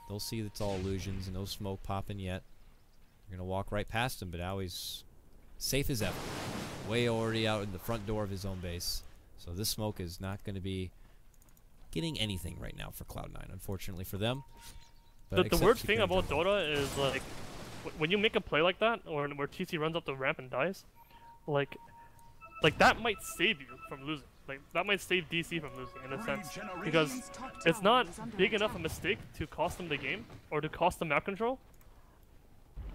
They'll see it's all illusions and no smoke popping yet. They're going to walk right past him, but Owie's safe as ever. Way already out in the front door of his own base. So this smoke is not going to be getting anything right now for Cloud9, unfortunately for them. But the weird thing about Dota is, like, when you make a play like that, or where TC runs up the ramp and dies, like that might save you from losing. Like, that might save DC from losing, in a sense. Because it's not big enough a mistake to cost them the game, or to cost them map control.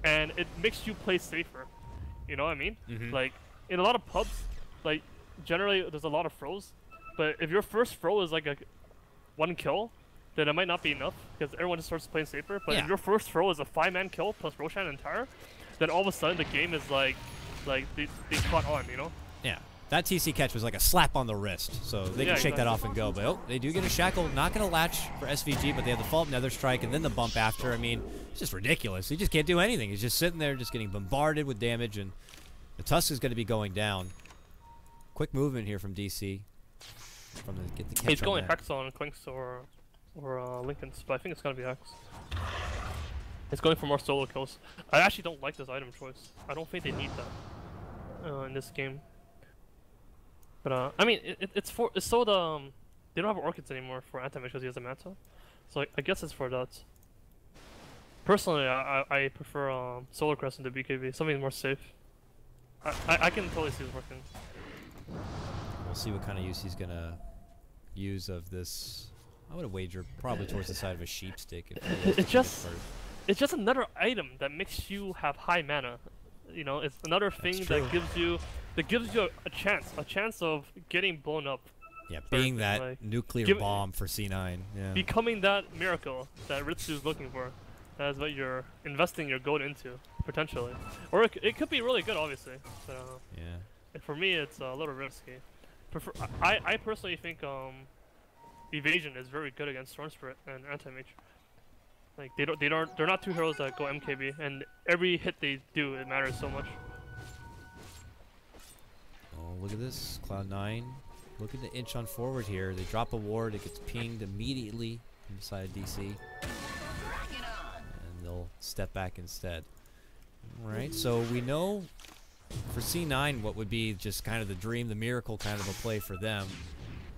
And it makes you play safer. You know what I mean? Like, in a lot of pubs, like, generally there's a lot of throws. But if your first throw is like a 1 kill, then it might not be enough, because everyone just starts playing safer. But if your first throw is a 5-man kill plus Roshan and Tyre, then all of a sudden the game is like they caught on, you know? Yeah. That TC catch was like a slap on the wrist, so they can shake that off and go. But oh, they do get a shackle. Not going to latch for SVG, but they have the follow-up Nether Strike and then the bump after. I mean, it's just ridiculous. He just can't do anything. He's just sitting there just getting bombarded with damage, and the Tusk is going to be going down. Quick movement here from DC. Get the catch. He's going Hex on Quinks or Linken's, but I think it's going to be Hex. It's going for more solo kills. I actually don't like this item choice. I don't think they need that in this game. But I mean, it's so they don't have Orchids anymore for anti-mage because he has a Manta. So I guess it's for that. Personally, I prefer Solar Crest into BKB, something more safe. I can totally see this working. We'll see what kind of use he's gonna use of this. I would have wagered probably towards the side of a sheep stick. It just it's just another item that makes you have high mana. You know, it's another thing that gives you a chance of getting blown up. Yeah, being that like, nuclear bomb for C9. Yeah. Becoming that miracle that Ritsu's looking for. That's what you're investing your gold into, potentially. Or it could be really good, obviously. So, yeah. For me, it's a little risky. I personally think Evasion is very good against Storm Spirit and Anti-Mage. Like they're not two heroes that go MKB, and every hit they do, it matters so much. Oh, look at this, Cloud9. Looking to inch on forward here. They drop a ward, it gets pinged immediately inside DC. And they'll step back instead. Alright, so we know for C9 what would be just kind of the dream, the miracle kind of a play for them.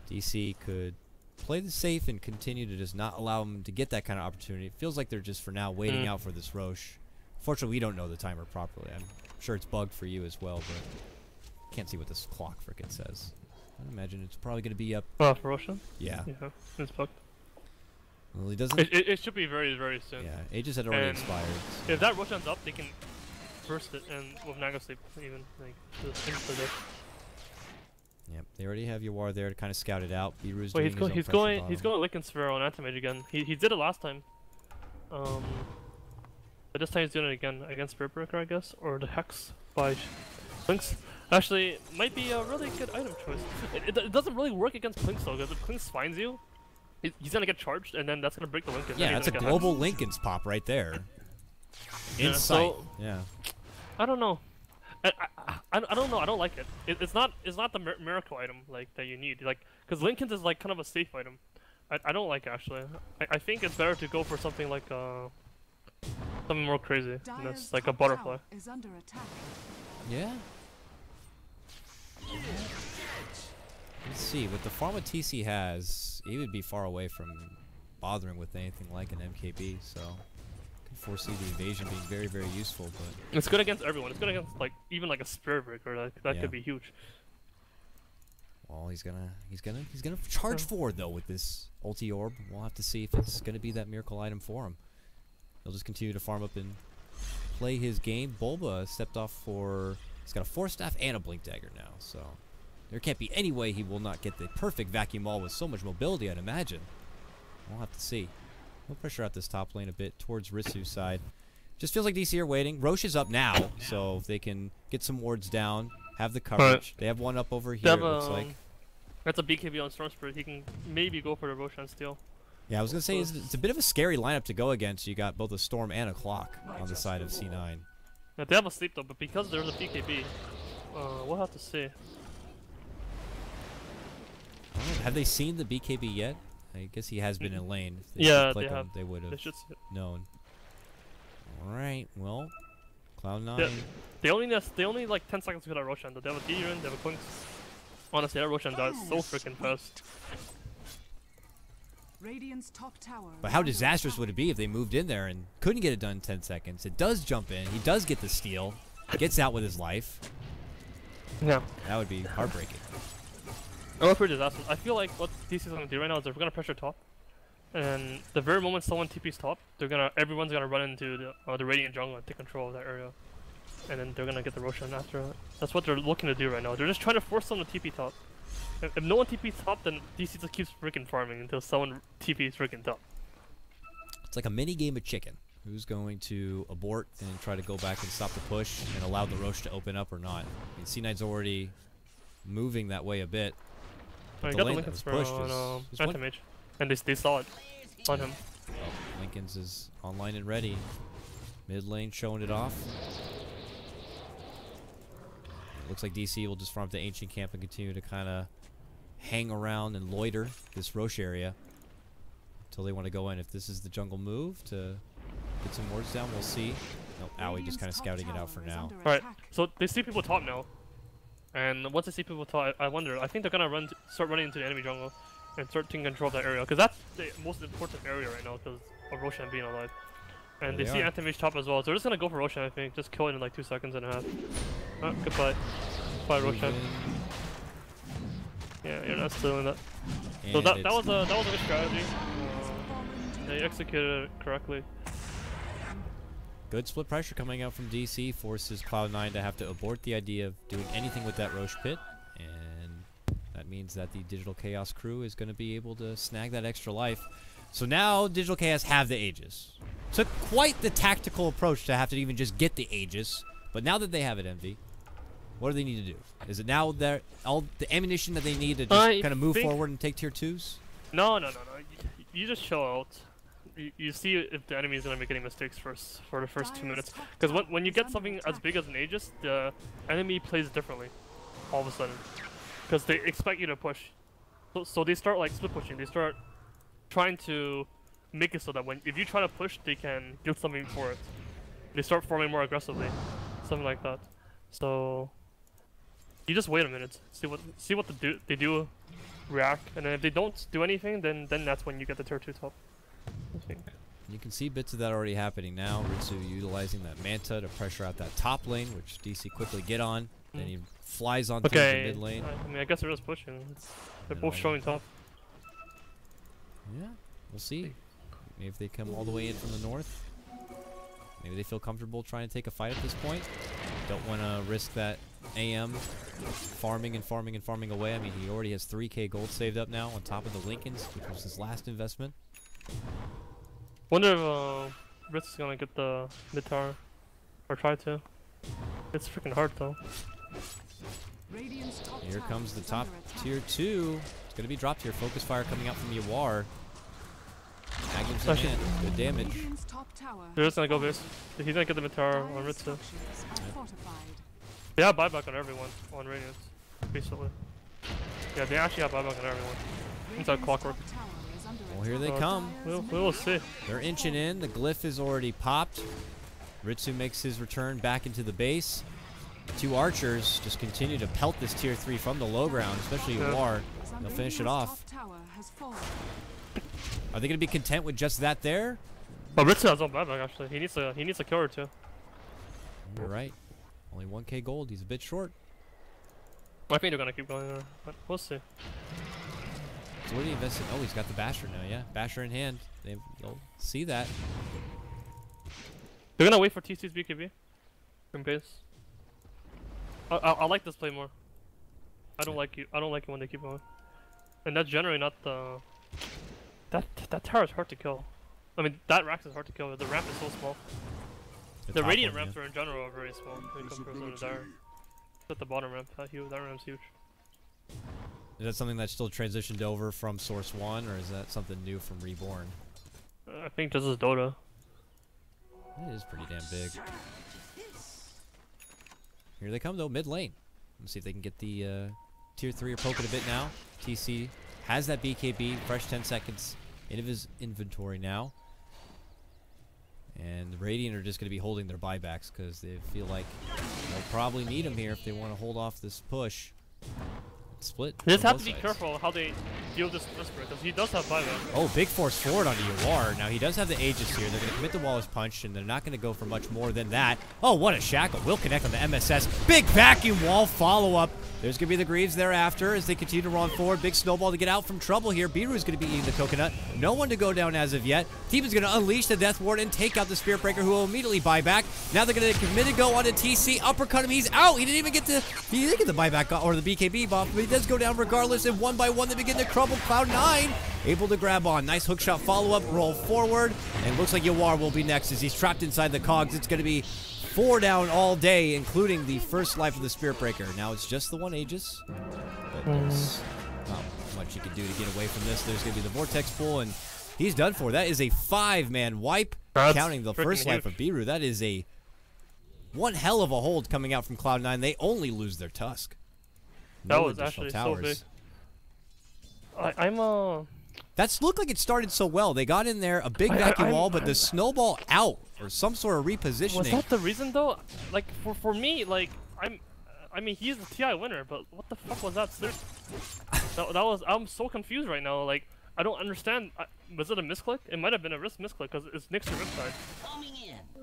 DC could play the safe and continue to just not allow them to get that kind of opportunity. It feels like they're just for now waiting out for this Roche. Fortunately, we don't know the timer properly. I'm sure it's bugged for you as well, but can't see what this clock frickin' says. I imagine it's probably going to be up. For Roche? Yeah. Yeah, it's bugged. Well, he doesn't. It should be very, very soon. Yeah, Aegis had already expired. So. If that Roshan's up, they can burst it, and with Naga Sleep, even like just instantly. Yep, they already have Yawar there to kind of scout it out. Beeroo's Wait, doing he's going Lichen Sphere on Anti-Mage again. He did it last time. But this time he's doing it again against Spirit Breaker, I guess, or the Hex by Plinks. Actually, might be a really good item choice. It doesn't really work against Plinks though, because if Plinks finds you, he's gonna get charged, and then that's gonna break the Lincoln. Yeah, that's a global Lincoln's pop right there. In sight. So, yeah. I don't know. I don't know. I don't like it. It's not the miracle item like that you need. Like, because Lincoln's is like kind of a safe item. I don't like it, actually. I think it's better to go for something like something more crazy. That's like a butterfly. Is under attack. Yeah. Let's see. With the Pharma TC has, he would be far away from bothering with anything like an MKB. So. Foresee the evasion being very, very useful, but it's good against everyone. It's good against like even like a Spirit Breaker. That could be huge. Well, he's gonna charge forward though with this ulti orb. We'll have to see if it's gonna be that miracle item for him. He'll just continue to farm up and play his game. Bulba stepped off for. He's got a Force Staff and a Blink Dagger now, so there can't be any way he will not get the perfect vacuum ball with so much mobility. I'd imagine. We'll have to see. No pressure out this top lane a bit towards Ritsu's side. Just feels like DC are waiting. Roche is up now, so if they can get some wards down, have the coverage. They have one up over here, it looks like. That's a BKB on Storm Spirit. He can maybe go for the Roche and steal. Yeah, I was going to say, it's a bit of a scary lineup to go against. You got both a Storm and a Clock on the side of C9. Yeah, they have a sleep though, but because there's a BKB, we'll have to see. Have they seen the BKB yet? I guess he has been in lane. If they have. They would have known. Alright, well, Cloud9. Yeah, they only like 10 seconds to get that Roshan. They have a D-Rune, they have a Quinks. Honestly, that Roshan dies so freaking fast. Radiant's top tower. But how disastrous would it be if they moved in there and couldn't get it done in 10 seconds? It does jump in, he does get the steal, gets out with his life. Yeah. That would be heartbreaking. Oh, pretty disastrous. I feel like what DC is going to do right now is they're going to pressure top, and the very moment someone TP's top, everyone's going to run into the Radiant jungle and take control of that area, and then they're going to get the Roshan after it. That's what they're looking to do right now. They're just trying to force someone to TP top. If no one TP's top, then DC just keeps freaking farming until someone TP's freaking top. It's like a mini game of chicken. Who's going to abort and try to go back and stop the push and allow the Roche to open up or not? I mean, C9's already moving that way a bit. But the got the Lincoln's on Anti-Mage, and they saw it on him. Well, Lincoln's is online and ready. Mid lane showing it off. It looks like DC will just farm to Ancient Camp and continue to kind of hang around and loiter this Roche area until they want to go in. If this is the jungle move to get some wards down, we'll see. Nope, Owie just kind of scouting it out for now. Alright, so they see people top now. And once I see people talk, I wonder. I think they're gonna start running into the enemy jungle and start taking control of that area, because that's the most important area right now because of Roshan being alive. And they see Anti-Mage top as well, so they're just gonna go for Roshan. I think just kill it in like 2 seconds and a half. Oh, goodbye, bye Roshan. Yeah, you're not stealing that. And so that was a good strategy. They executed it correctly. Good split pressure coming out from DC forces Cloud9 to have to abort the idea of doing anything with that Roche pit, and that means that the Digital Chaos crew is going to be able to snag that extra life. So now Digital Chaos have the Aegis. Took quite the tactical approach to have to even just get the Aegis, but now that they have it, Envy, what do they need to do? Is it now that all the ammunition that they need to just kind of move forward and take tier 2s? No. You just chill out. You see if the enemy is going to make any mistakes for the first 2 minutes. Because when you get something as big as an Aegis, the enemy plays differently all of a sudden. Because they expect you to push. So they start like split pushing. They start trying to make it so that if you try to push, they can get something for it. They start forming more aggressively. Something like that. So you just wait a minute. See what they do, react. And then if they don't do anything, then that's when you get the tier 2 top. I think. You can see bits of that already happening now. Ritsu utilizing that Manta to pressure out that top lane, which DC quickly get on. Then he flies on through the mid lane. I mean, I guess they're just pushing. They're both showing top. Yeah, we'll see. Maybe if they come all the way in from the north. Maybe they feel comfortable trying to take a fight at this point. Don't want to risk that AM farming away. I mean, he already has 3k gold saved up now on top of the Lincolns, which was his last investment. Wonder if Ritz is gonna get the mid tower, or try to. It's freaking hard though. Here comes the top tier 2. It's gonna be dropped here. Focus fire coming out from Yawar. Magnum's in hand. Good damage. They're just gonna go base. He's gonna get the mid tower on Ritz. They have buyback on everyone on Radiant, basically. Yeah, they actually have buyback on everyone. Inside Clockwork. Well, here they come. We'll see. They're inching in. The glyph is already popped. Ritsu makes his return back into the base. Two archers just continue to pelt this tier 3 from the low ground, especially War. They'll finish it off. Are they going to be content with just that there? But Ritsu has no buyback actually. He needs a kill or two. You're right. Only 1k gold. He's a bit short. I think they're gonna keep going there, but we'll see. So what did he invest in? Oh, he's got the Basher now, yeah. Basher in hand. They'll see that. They're gonna wait for TC's BKB from base. I like this play more. I don't like it when they keep going. And that's generally not the... That tower is hard to kill. I mean, that Rax is hard to kill, but the ramp is so small. The Radiant ramps are in general are very small when it comes to the At the bottom ramp, that ramp's huge. Is that something that's still transitioned over from Source 1, or is that something new from Reborn? I think this is Dota. It is pretty damn big. Here they come though, mid lane. Let's see if they can get the tier 3 or poke it a bit now. TC has that BKB, fresh 10 seconds into his inventory now. And the Radiant are just going to be holding their buybacks because they feel like they'll probably need him here if they want to hold off this push. Split. They just have to be careful how they deal with this Whisper, because he does have buyback. Oh, big force forward onto Yawar. Now he does have the Aegis here. They're going to commit the Wallace Punch, and they're not going to go for much more than that. Oh, what a shackle. Will connect on the MSS. Big vacuum wall follow-up. There's going to be the Greaves thereafter as they continue to run forward. Big snowball to get out from trouble here. Biru's going to be eating the coconut. No one to go down as of yet. Team is going to unleash the Death Ward and take out the Spirit Breaker, who will immediately buy back. Now they're going to commit to go onto TC. Uppercut him. He's out. He didn't even get the buyback or the BKB buff, but he does go down regardless. And one by one, they begin to crumble. Cloud9 able to grab on. Nice hookshot follow-up. Roll forward. And looks like Yawar will be next as he's trapped inside the cogs. It's going to be 4 down all day, including the first life of the Spirit Breaker. Now it's just the one Aegis, but there's not much you can do to get away from this. There's going to be the Vortex pull, and he's done for. That is a 5-man wipe, counting the first life of Biru. That is a one hell of a hold coming out from Cloud9. They only lose their Tusk. That was actually towers. So big. That's looked like it started so well. They got in there, a big vacuum wall, but the snowball out or some sort of repositioning. Was that the reason though? Like for me, like I mean he's the TI winner, but what the fuck was that? I'm so confused right now. Like I don't understand. Was it a misclick? It might have been a wrist misclick because it's next to Riptide,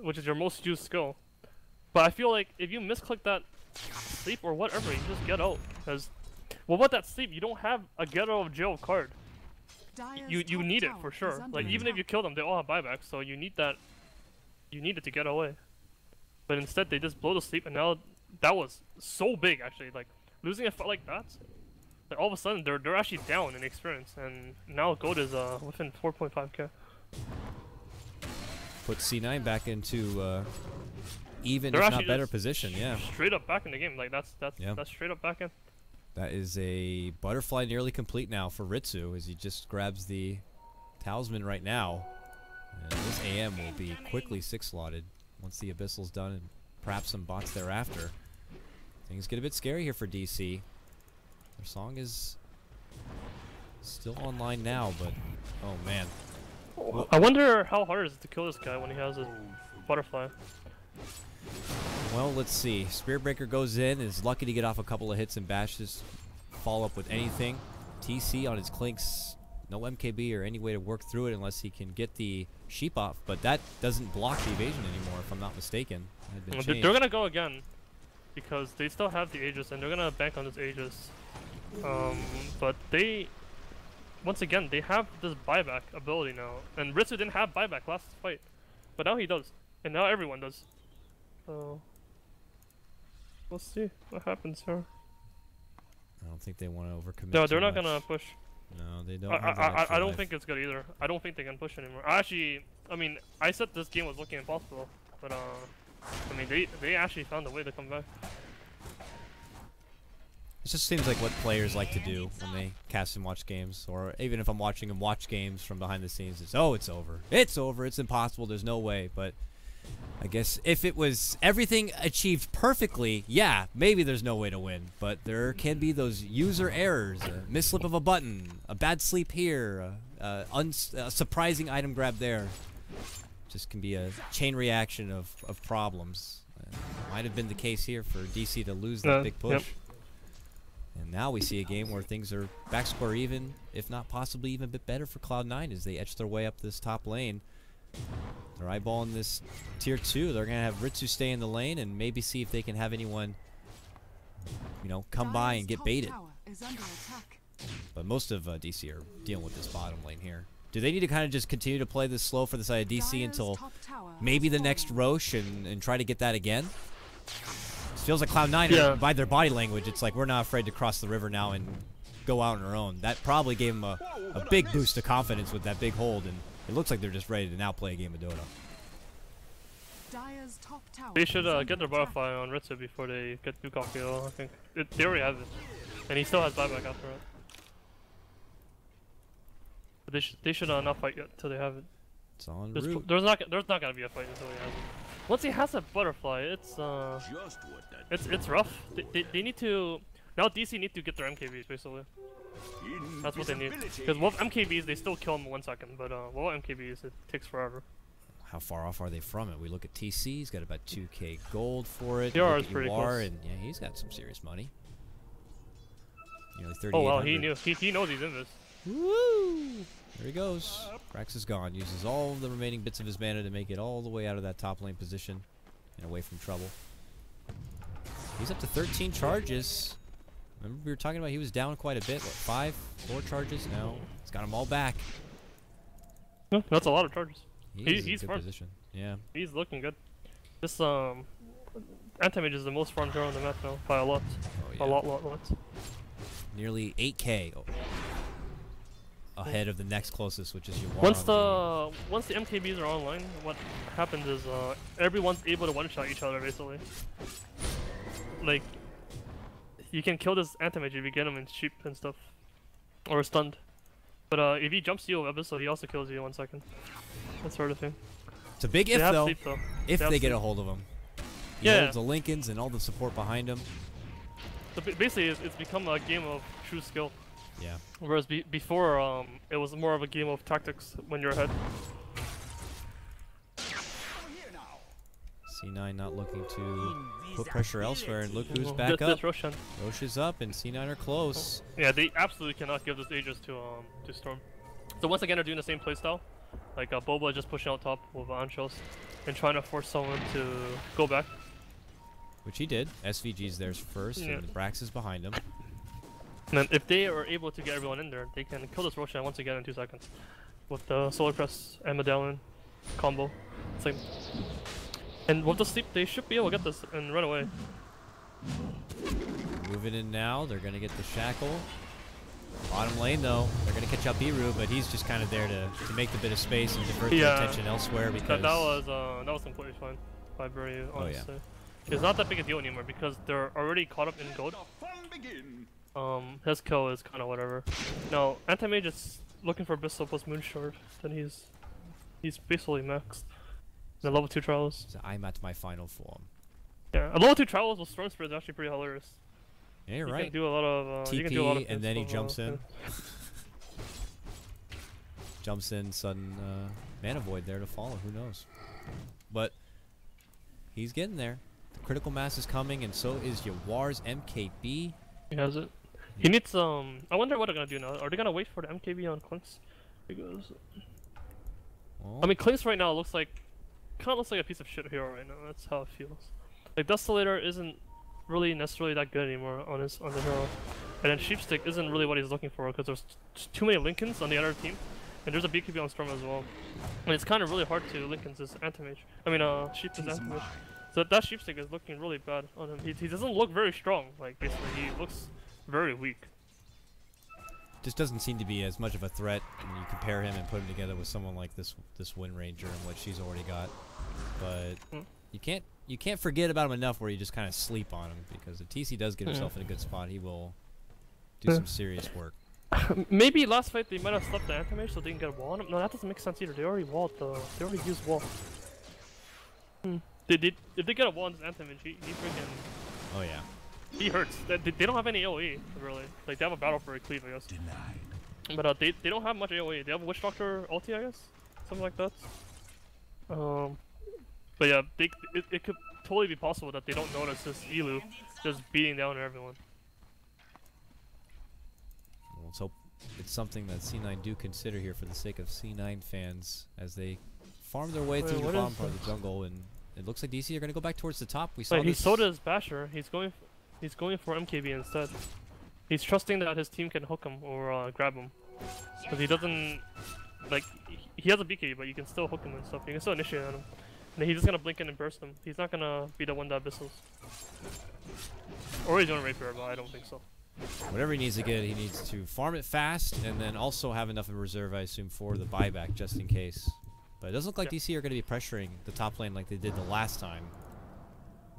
which is your most used skill. But I feel like if you misclick that sleep or whatever, you just get out. Because well, with that sleep, you don't have a get out of jail card. You need it for sure. Like even if you kill them, they all have buybacks, so you need that you needed to get away. But instead, they just blow the sleep, and now that was so big actually. Like losing a fight like that, like all of a sudden they're actually down in experience, and now Gold is within 4.5k. Put C9 back into even, They're if actually not better just position. Yeah. Straight up back in the game. Like that's straight up back in. That is a butterfly nearly complete now for Ritsu as he just grabs the talisman right now. And this AM will be quickly 6-slotted once the Abyssal's done and perhaps some bots thereafter. Things get a bit scary here for DC. Their song is still online now, but oh man. I wonder how hard it is to kill this guy when he has a butterfly. Well, let's see. Spiritbreaker goes in, is lucky to get off a couple of hits and bashes. Follow up with anything. TC on his clinks. No MKB or any way to work through it unless he can get the sheep off. But that doesn't block the evasion anymore, if I'm not mistaken. They're gonna go again because they still have the Aegis and they're gonna bank on this Aegis. But they, once again, they have this buyback ability now. And Ritsu didn't have buyback last fight, but now he does, and now everyone does. So we'll see what happens here. I don't think they want to overcommit. No, they're too not much. gonna push. No, they don't. I don't think it's good either. I don't think they can push anymore. I mean, I said this game was looking impossible, but I mean, they actually found a way to come back. It just seems like what players like to do when they cast and watch games, or even if I'm watching them watch games from behind the scenes. It's it's over. It's over. It's impossible. There's no way. But I guess if it was everything achieved perfectly, yeah, maybe there's no way to win. But there can be those user errors, a misslip of a button, a bad sleep here, a surprising item grab there. Just can be a chain reaction of problems. Might have been the case here for DC to lose that big push. Yep. And now we see a game where things are back square even, if not possibly even a bit better for Cloud9 as they etch their way up this top lane. They're eyeballing this tier 2. They're going to have Ritsu stay in the lane and maybe see if they can have anyone, you know, come by and get baited. But most of DC are dealing with this bottom lane here. Do they need to kind of just continue to play this slow for the side of DC until maybe the next Roche and try to get that again? It feels like Cloud9, by their body language, it's like we're not afraid to cross the river now and go out on our own. That probably gave them a big boost of confidence with that big hold, and it looks like they're just ready to now play a game of Dota. They should get their butterfly on Ritsu before they get too cocky. I think they already have it, and he still has buyback after it. But they should not fight yet till they have it. It's on route. There's not gonna be a fight until he has it. Once he has that butterfly, it's rough. They need to now. DC need to get their MKBs basically. That's what they need. Because with MKBs they still kill him in 1 second, but without MKBs it takes forever. How far off are they from it? We look at TC. He's got about 2k gold for it. DR is pretty close. And yeah, he's got some serious money. Nearly 3,800. Oh wow, he knew. He knows he's in this. Woo! There he goes. Brax is gone. Uses all of the remaining bits of his mana to make it all the way out of that top lane position and away from trouble. He's up to 13 charges. Remember we were talking about he was down quite a bit. What, 4 charges? No. He's got them all back. That's a lot of charges. He's in good good position. Yeah. He's looking good. This anti-mage is the most fun hero on the map now by a lot. Oh, yeah. A lot. Nearly 8k. Ahead of the next closest, which is your once the MKBs are online, what happens is everyone's able to one-shot each other basically. Like you can kill this anti-mage if you get him in sheep and stuff, or stunned. But if he jumps you with Abyssal, he also kills you in 1 second. That sort of thing. It's a big if though. Sleep, though. If they get a hold of him. He holds the Lincolns and all the support behind him. So basically, it's become a game of true skill. Yeah. Whereas before, it was more of a game of tactics when you're ahead. C9 not looking to put pressure elsewhere, and look who's back up. Roche is up, and C9 are close. Yeah, they absolutely cannot give this Aegis to Storm. So once again, they're doing the same playstyle. Like Boba just pushing out top with Anchos and trying to force someone to go back. Which he did. SVG's there first, and Brax is behind him. And then if they are able to get everyone in there, they can kill this Roshan once again in 2 seconds. With the Solar Press and Medallion. combo. It's like, and with the sleep, they should be able to get this and run away. Moving in now, they're gonna get the shackle. Bottom lane though, they're gonna catch up Iru, but he's just kind of there to make the bit of space and divert their attention elsewhere because that was completely fine by Bury, honestly. It's not that big a deal anymore because they're already caught up in gold. His kill is kind of whatever. Now, Anti-Mage is looking for Abyssal plus Moonshard, then he's basically maxed. The level 2 trials. So I'm at my final form. Yeah, a level 2 trials with Storm Spirit is actually pretty hilarious. Yeah, you're you right. Can do a lot of, TP, you can do a lot of and then he jumps in. Yeah. Jumps in, sudden mana void there to follow. Who knows? But he's getting there. The critical mass is coming, and so is Yawar's MKB. He has it. He needs I wonder what they're gonna do now. Are they gonna wait for the MKB on Clinks? Because I mean, Clinks right now looks like kind of looks like a piece of shit hero right now. That's how it feels. Like Desolator isn't really necessarily that good anymore on the hero, and then Sheepstick isn't really what he's looking for because there's just too many Lincolns on the other team, and there's a BKB on Storm as well, and it's kind of really hard to Lincolns his Anti-Mage. I mean, Sheep is Anti-Mage. So that Sheepstick is looking really bad on him. He doesn't look very strong. Like basically, he looks very weak. Just doesn't seem to be as much of a threat when you compare him and put him together with someone like this Wind Ranger and what she's already got. But you can't forget about him enough where you just kind of sleep on him, because if TC does get himself in a good spot, he will do some serious work. Maybe last fight they might have slept the Anti-Mage so they can get a wall on him. No, that doesn't make sense either. They already walled the. They already used wall. If they get a wall on this Anti-Mage, he freaking. Oh yeah. He hurts. They don't have any AoE really. Like they have a battle for a cleave, I guess. Denied. But they don't have much AoE. They have a Witch Doctor ulti, I guess, something like that. But yeah, it could totally be possible that they don't notice this Elu just beating down everyone. Well, let's hope it's something that C9 do consider here for the sake of C9 fans as they farm their way through the bottom part of the jungle, and it looks like DC are going to go back towards the top. We saw he sold his Basher. He's going for MKB instead. He's trusting that his team can hook him or grab him, because he doesn't like he has a BKB, but you can still hook him and stuff. You can still initiate on him. And he's just gonna blink in and burst him. He's not gonna be the one that abyssals. Or he's gonna rapier, but I don't think so. Whatever he needs to get, he needs to farm it fast, and then also have enough in reserve, I assume, for the buyback, just in case. But it doesn't look like DC are going to be pressuring the top lane like they did the last time.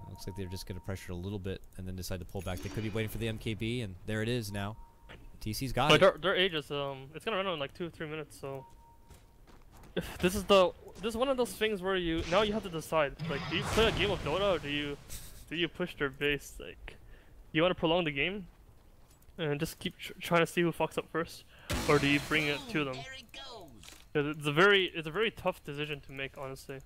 It looks like they're just going to pressure a little bit, and then decide to pull back. They could be waiting for the MKB, and there it is now. DC's got it. But their age is, it's gonna run on like 2 or 3 minutes, so... This is one of those things where now you have to decide, like, do you play a game of Dota, or do you push their base? Like, you want to prolong the game and just keep trying to see who fucks up first, or do you bring it to them? It's a very tough decision to make, honestly.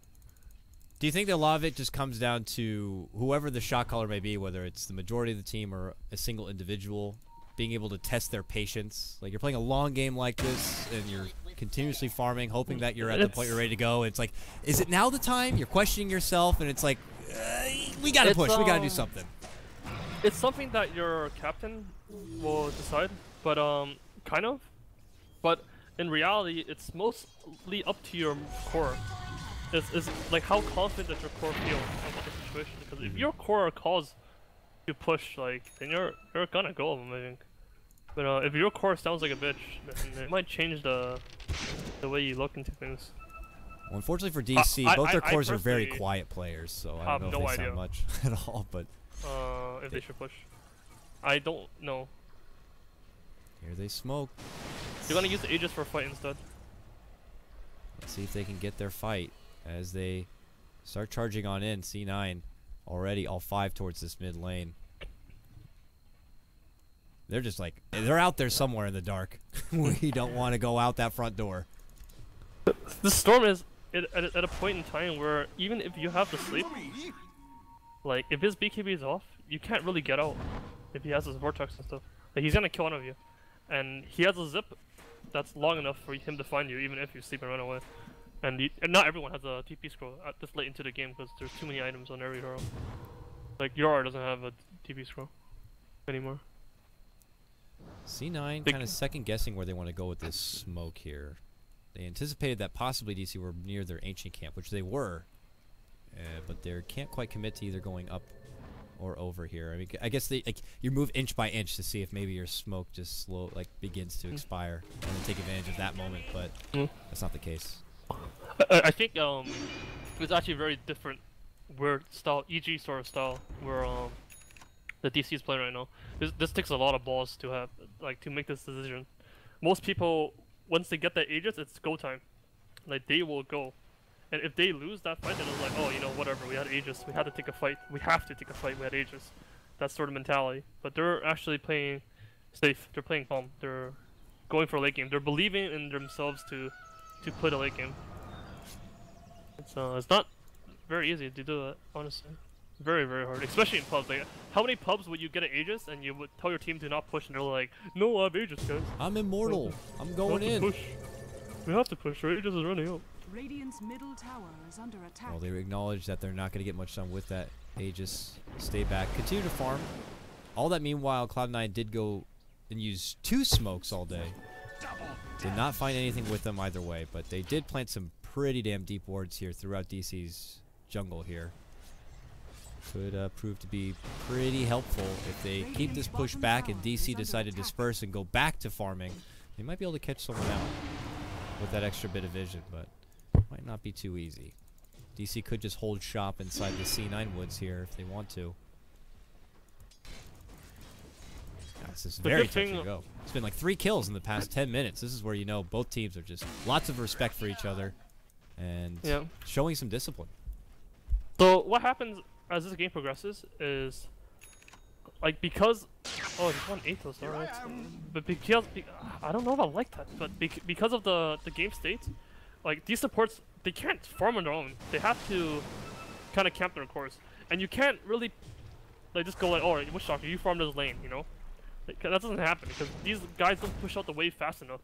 Do you think that a lot of it just comes down to whoever the shot caller may be, whether it's the majority of the team or a single individual, being able to test their patience? Like, you're playing a long game like this, and you're continuously farming, hoping that you're at the point you're ready to go. It's like, is it now the time? You're questioning yourself, and it's like, we gotta push, we gotta do something. It's something that your captain will decide, but kind of. But in reality, it's mostly up to your core. It's like how confident does your core feel in such a situation? Because if your core calls you push, like, then you're gonna go of them, I think. But if your core sounds like a bitch, then it might change the way you look into things. Well, unfortunately for DC, both their cores are very quiet players, so I don't know if they sound much at all. But if they should push, I don't know. Here they smoke. You're gonna use the Aegis for a fight instead. Let's see if they can get their fight as they start charging on in. C9 already all 5 towards this mid lane. They're just like, they're out there somewhere in the dark. We don't want to go out that front door. The Storm is at a point in time where even if you have the sleep, like, if his BKB is off, you can't really get out if he has his Vortex and stuff. Like, he's gonna kill one of you. And he has a zip that's long enough for him to find you, even if you sleep and run away. And not everyone has a TP scroll this late into the game because there's too many items on every hero. Like, Yor doesn't have a TP scroll anymore. C9 kind of second guessing where they want to go with this smoke here. They anticipated that possibly DC were near their ancient camp, which they were, but they can't quite commit to either going up or over here. I mean, I guess they you move inch by inch to see if maybe your smoke just begins to expire and then take advantage of that moment, but that's not the case. I think it's actually very different weird style, EG sort of style, where the DC is playing right now. This takes a lot of balls to have, like, to make this decision. Most people, once they get the Aegis, it's go time. Like, they will go. And if they lose that fight, then it's like, oh, you know, whatever, we had Aegis, we had to take a fight, we have to take a fight, we had Aegis. That sort of mentality. But they're actually playing safe, they're playing calm, they're going for a late game, they're believing in themselves to play the late game. It's not very easy to do that, honestly. Very, very hard, especially in pubs. Like, how many pubs would you get an Aegis and you would tell your team to not push, and they're like, no, I have Aegis, guys. I'm immortal. I'm going in. Push. We have to push. Our Aegis is running out. Radiant's middle tower is under attack. Well, they acknowledge that they're not going to get much done with that Aegis. Stay back. Continue to farm. All that meanwhile, Cloud9 did go and use 2 smokes all day. Did not find anything with them either way, but they did plant some pretty damn deep wards here throughout DC's jungle here. Could prove to be pretty helpful if they keep this push back and DC decide to disperse and go back to farming. They might be able to catch someone out with that extra bit of vision, but might not be too easy. DC could just hold shop inside the C9 woods here if they want to. This is very touch and go. It's been like 3 kills in the past 10 minutes. This is where you know both teams are just lots of respect for each other and showing some discipline. So what happens as this game progresses is, like, because he's won Athos, alright. But because I don't know if I like that, but because of the game state, like, these supports, they can't farm on their own. They have to kind of camp their course, and you can't really like just go like, oh, Witch Doctor, you farm this lane, you know? Like, that doesn't happen because these guys don't push out the wave fast enough.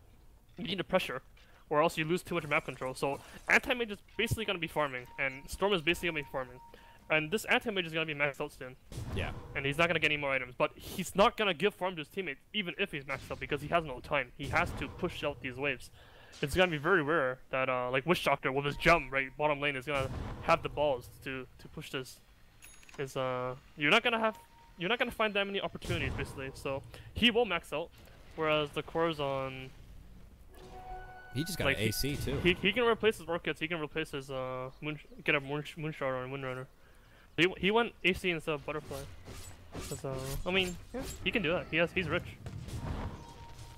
You need the pressure, or else you lose too much map control. So anti-mage is basically gonna be farming, and Storm is basically gonna be farming. And this anti-mage is gonna be maxed out soon. Yeah. And he's not gonna get any more items, but he's not gonna give farm to his teammates even if he's maxed out because he has no time. He has to push out these waves. It's gonna be very rare that like Witch Doctor with his jump right bottom lane is gonna have the balls to push this. You're not gonna find that many opportunities basically. So he will max out, whereas the cores on. He just got like, an AC too. He can replace his Orchids. He can replace his get a Moonshard and Windrunner. He went AC instead of Butterfly. I mean, yeah, he can do that. He's rich.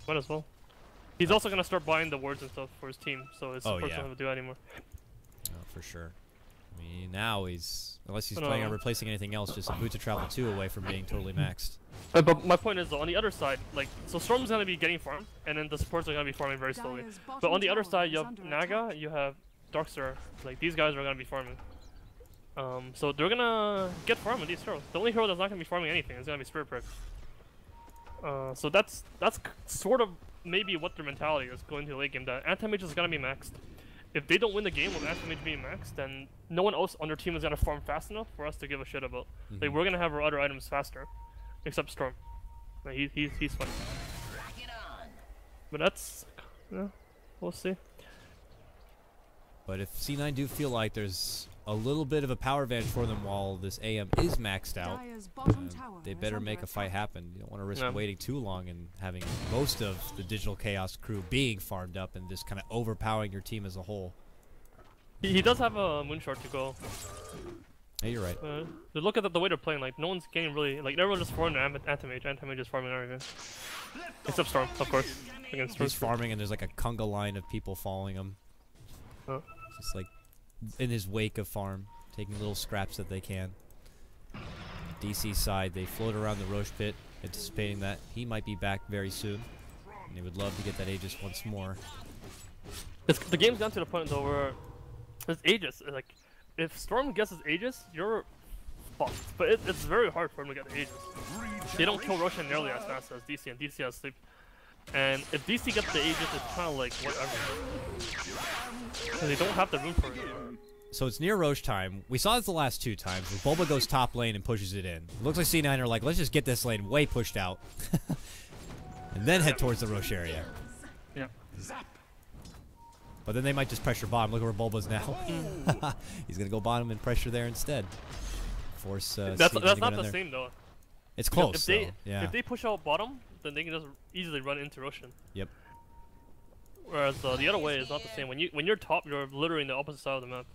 Might as well. He's also gonna start buying the wards and stuff for his team, so his support doesn't have to do that anymore. Oh, for sure. I mean, now he's, unless he's planning on replacing anything else, just a Boots of Travel 2 away from being totally maxed. But my point is, though, on the other side, like, so Storm's gonna be getting farmed, and then the supports are gonna be farming very slowly. But on the other side, you have Naga, you have Darkstar. Like, these guys are gonna be farming. So they're gonna get farmed with these heroes. The only hero that's not gonna be farming anything is gonna be Spirit Prick. So that's sort of maybe what their mentality is going to the late game. That anti-mage is gonna be maxed. If they don't win the game with anti-mage being maxed, then no one else on their team is gonna farm fast enough for us to give a shit about. Like, we're gonna have our other items faster, except Storm. Like, he's fine. But that's, we'll see. But if C9 do feel like there's a little bit of a power advantage for them while this AM is maxed out, they better make a fight happen. You don't want to risk waiting too long and having most of the Digital Chaos crew being farmed up and just kind of overpowering your team as a whole. He does have a Moonshard to go. Yeah, you're right. Look at the way they're playing. Like, no one's getting really, like, everyone's just farming anti-mage. Anti-mage is farming everything. Except Storm, of course. He's farming and there's like a conga line of people following him. Just like in his wake of farm, taking little scraps that they can. DC side, they float around the Roche pit, anticipating that he might be back very soon. And they would love to get that Aegis once more. The game's down to the point though where this Aegis, like, if Storm gets his Aegis, you're fucked. But it's very hard for him to get the Aegis. They don't kill Roshan nearly as fast as DC, and DC has sleep. And if DC gets the Aegis, it's kind of like whatever. Because they don't have the room for it. So it's near Roche time. We saw this the last 2 times. Where Bulba goes top lane and pushes it in. It looks like C9 are like, let's just get this lane way pushed out. And then head towards the Roche area. Yeah. But then they might just pressure bottom. Look at where Bulba's now. He's going to go bottom and pressure there instead. Force that's not the same, though. It's close, If they push out bottom, then they can just easily run into Roshan. Yep. Whereas the other way is not the same. When you're top, you're literally in the opposite side of the map.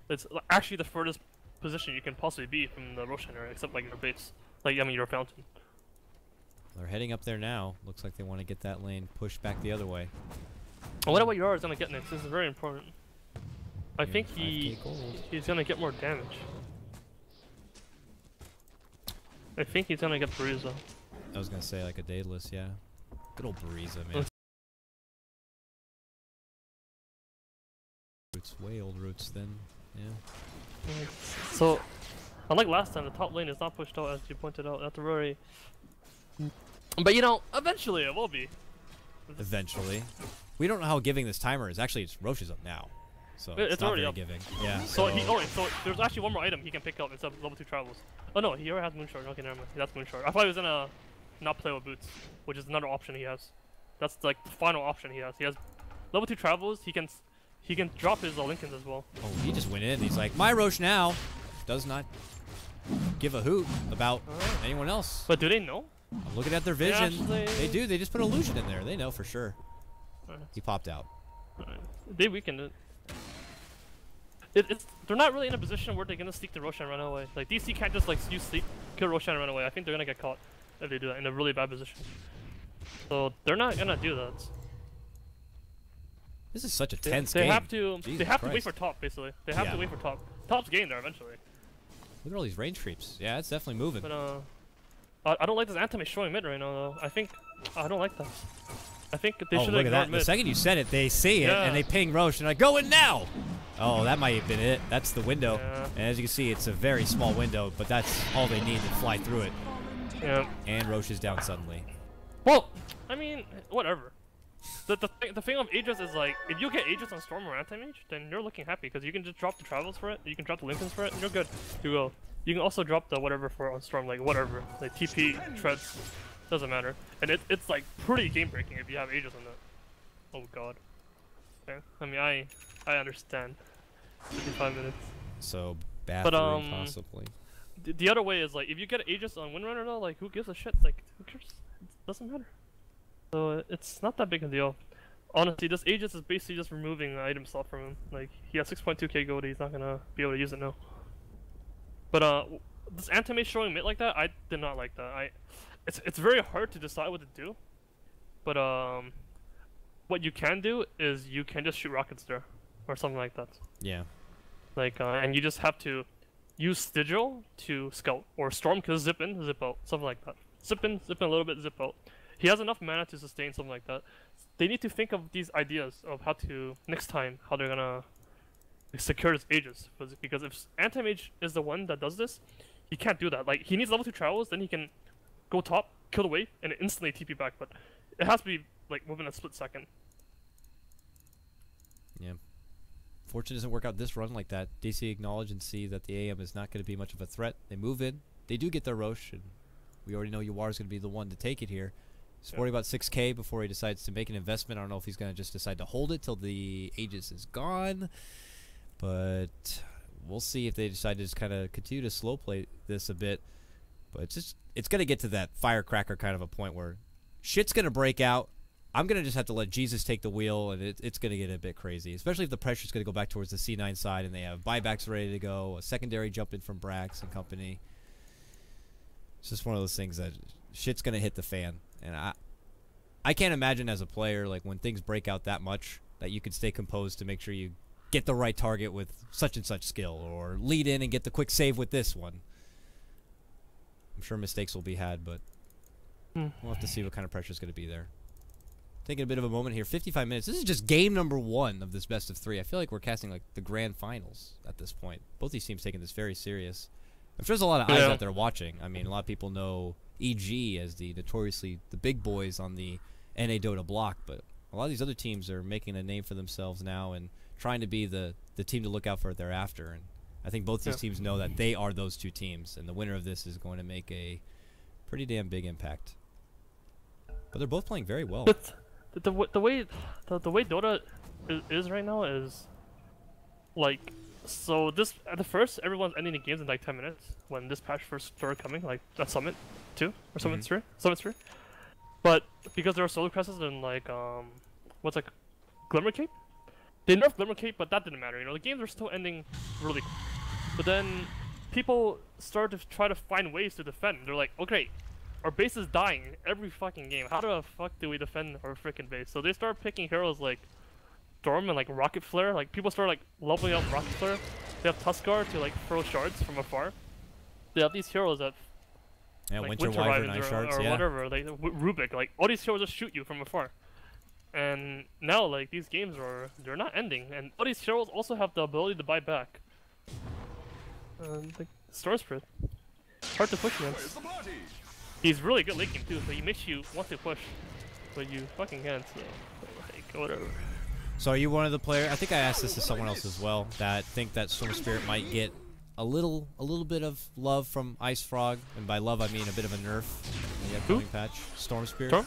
It's actually the furthest position you can possibly be from the Roshan area, except like your base. Like, I mean, your fountain. They're heading up there now. Looks like they want to get that lane pushed back the other way. I wonder what Yara is gonna get next. This is very important. I think he's gonna get more damage. I think he's gonna get Bariza. I was gonna say like a Daedalus, yeah. Good old Bariza, man. Roots, way old roots then, yeah. So, unlike last time, the top lane is not pushed out as you pointed out. That's very. But you know, eventually it will be. Eventually. We don't know how giving this timer is. Actually, it's Roche's up now. So it's not already very up. giving. Yeah. So so there's actually one more item he can pick up instead of level 2 travels. Oh no, he already has Moonshard. Okay, never mind. That's Moonshard. I thought he was gonna not play with boots, which is another option he has. That's like the final option he has. He has level 2 travels. He can drop his Lincolns as well. Oh, he just went in. He's like, my Roche now does not give a hoot about anyone else. But do they know? I'm looking at their vision. They do. They just put illusion in there. They know for sure. He popped out. They weakened it. They're not really in a position where they're gonna sneak the Roshan and run away. Like DC can't just like use sleep, kill Roshan and run away. I think they're gonna get caught if they do that in a really bad position. So they're not gonna do that. This is such a tense game. They have to wait for top basically. They have to wait for top. Top's getting there eventually. Look at all these range creeps. Yeah, it's definitely moving. But I don't like this anti showing mid right now though. I don't like that. I think they should have look at that. mid. The second you said it, they see it and they ping Roche and like, go in now! Oh, that might have been it. That's the window. Yeah. And as you can see, it's a very small window, but that's all they need to fly through it. Yeah. And Roche is down suddenly. Well, I mean, whatever. The thing of Aegis is like, if you get Aegis on Storm or Anti-Mage, then you're looking happy because you can just drop the travels for it, you can drop the Lincolns for it, and you're good to go. You can also drop the whatever for on Storm, like whatever, like TP, Treads, doesn't matter. And it's like pretty game breaking if you have Aegis on that. Oh god. Okay. I mean, I understand. 55 minutes. So bathroom possibly. The other way is like, if you get Aegis on Windrunner though, like who gives a shit? Like who cares? It doesn't matter. So it's not that big a deal. Honestly, this Aegis is basically just removing the item slot from him. Like he has 6.2k gold, he's not gonna be able to use it now. But this anti-mage showing mid like that, I did not like that. It's very hard to decide what to do. But what you can do is you can just shoot rockets there, or something like that. Yeah. Like and you just have to use Sigil to scout, or Storm can zip in, zip out, something like that. Zip in a little bit, zip out. He has enough mana to sustain something like that. They need to think of these ideas of how to next time how they're gonna secure his Aegis, because if anti-mage is the one that does this, he can't do that. Like he needs level 2 travels, then he can go top, kill the wave, and instantly TP back. But it has to be like within a split second. Yeah. Fortune doesn't work out this run like that. DC acknowledge and see that the AM is not going to be much of a threat. They move in. They do get their Roche, and we already know Yawar is going to be the one to take it here. He's sporting about 6k before he decides to make an investment. I don't know if he's going to just decide to hold it till the Aegis is gone. But we'll see if they decide to just kind of continue to slow play this a bit. But it's going to get to that firecracker kind of a point where shit's going to break out. I'm going to just have to let Jesus take the wheel, and it's going to get a bit crazy, especially if the pressure's going to go back towards the C9 side and they have buybacks ready to go, a secondary jump in from Brax and company. It's just one of those things that shit's going to hit the fan. And I can't imagine as a player, like when things break out that much, that you could stay composed to make sure you get the right target with such and such skill, or lead in and get the quick save with this one. I'm sure mistakes will be had, but we'll have to see what kind of pressure is going to be there. Taking a bit of a moment here, 55 minutes. This is just game number 1 of this best of 3. I feel like we're casting like the grand finals at this point. Both these teams taking this very serious. I'm sure there's a lot of eyes out there watching. I mean, a lot of people know EG as the notoriously the big boys on the NA Dota block, but a lot of these other teams are making a name for themselves now and trying to be the team to look out for thereafter. And I think both these teams know that they are those two teams, and the winner of this is going to make a pretty damn big impact. But they're both playing very well. the way Dota is right now is like, so this at the first everyone's ending the games in like 10 minutes when this patch first started coming, like at Summit 2 or Summit 3, Summit 3. But because there are solo classes and like what's like Glimmer Cape, they nerfed Glimmer Cape, but that didn't matter. You know, the games were still ending really quick. But then people started to try to find ways to defend. They're like, okay, our base is dying every fucking game. How the fuck do we defend our freaking base? So they start picking heroes like Storm and like Rocket Flare. Like people start like leveling up Rocket Flare. They have Tuskar to like throw shards from afar. They have these heroes that like Winter Wyvern Ice or, Shards, or yeah. whatever, like Rubik. Like all these heroes just shoot you from afar. And now like these games they're not ending, and all these heroes also have the ability to buy back. The Storm Spirit, hard to push against. He's really good late game too, so he makes you want to push, but you fucking can't. So like whatever. So are you one of the players? I think I asked this to someone else as well. That think that Storm Spirit might get a little bit of love from Ice Frog, and by love I mean a bit of a nerf in the upcoming patch. Storm Spirit.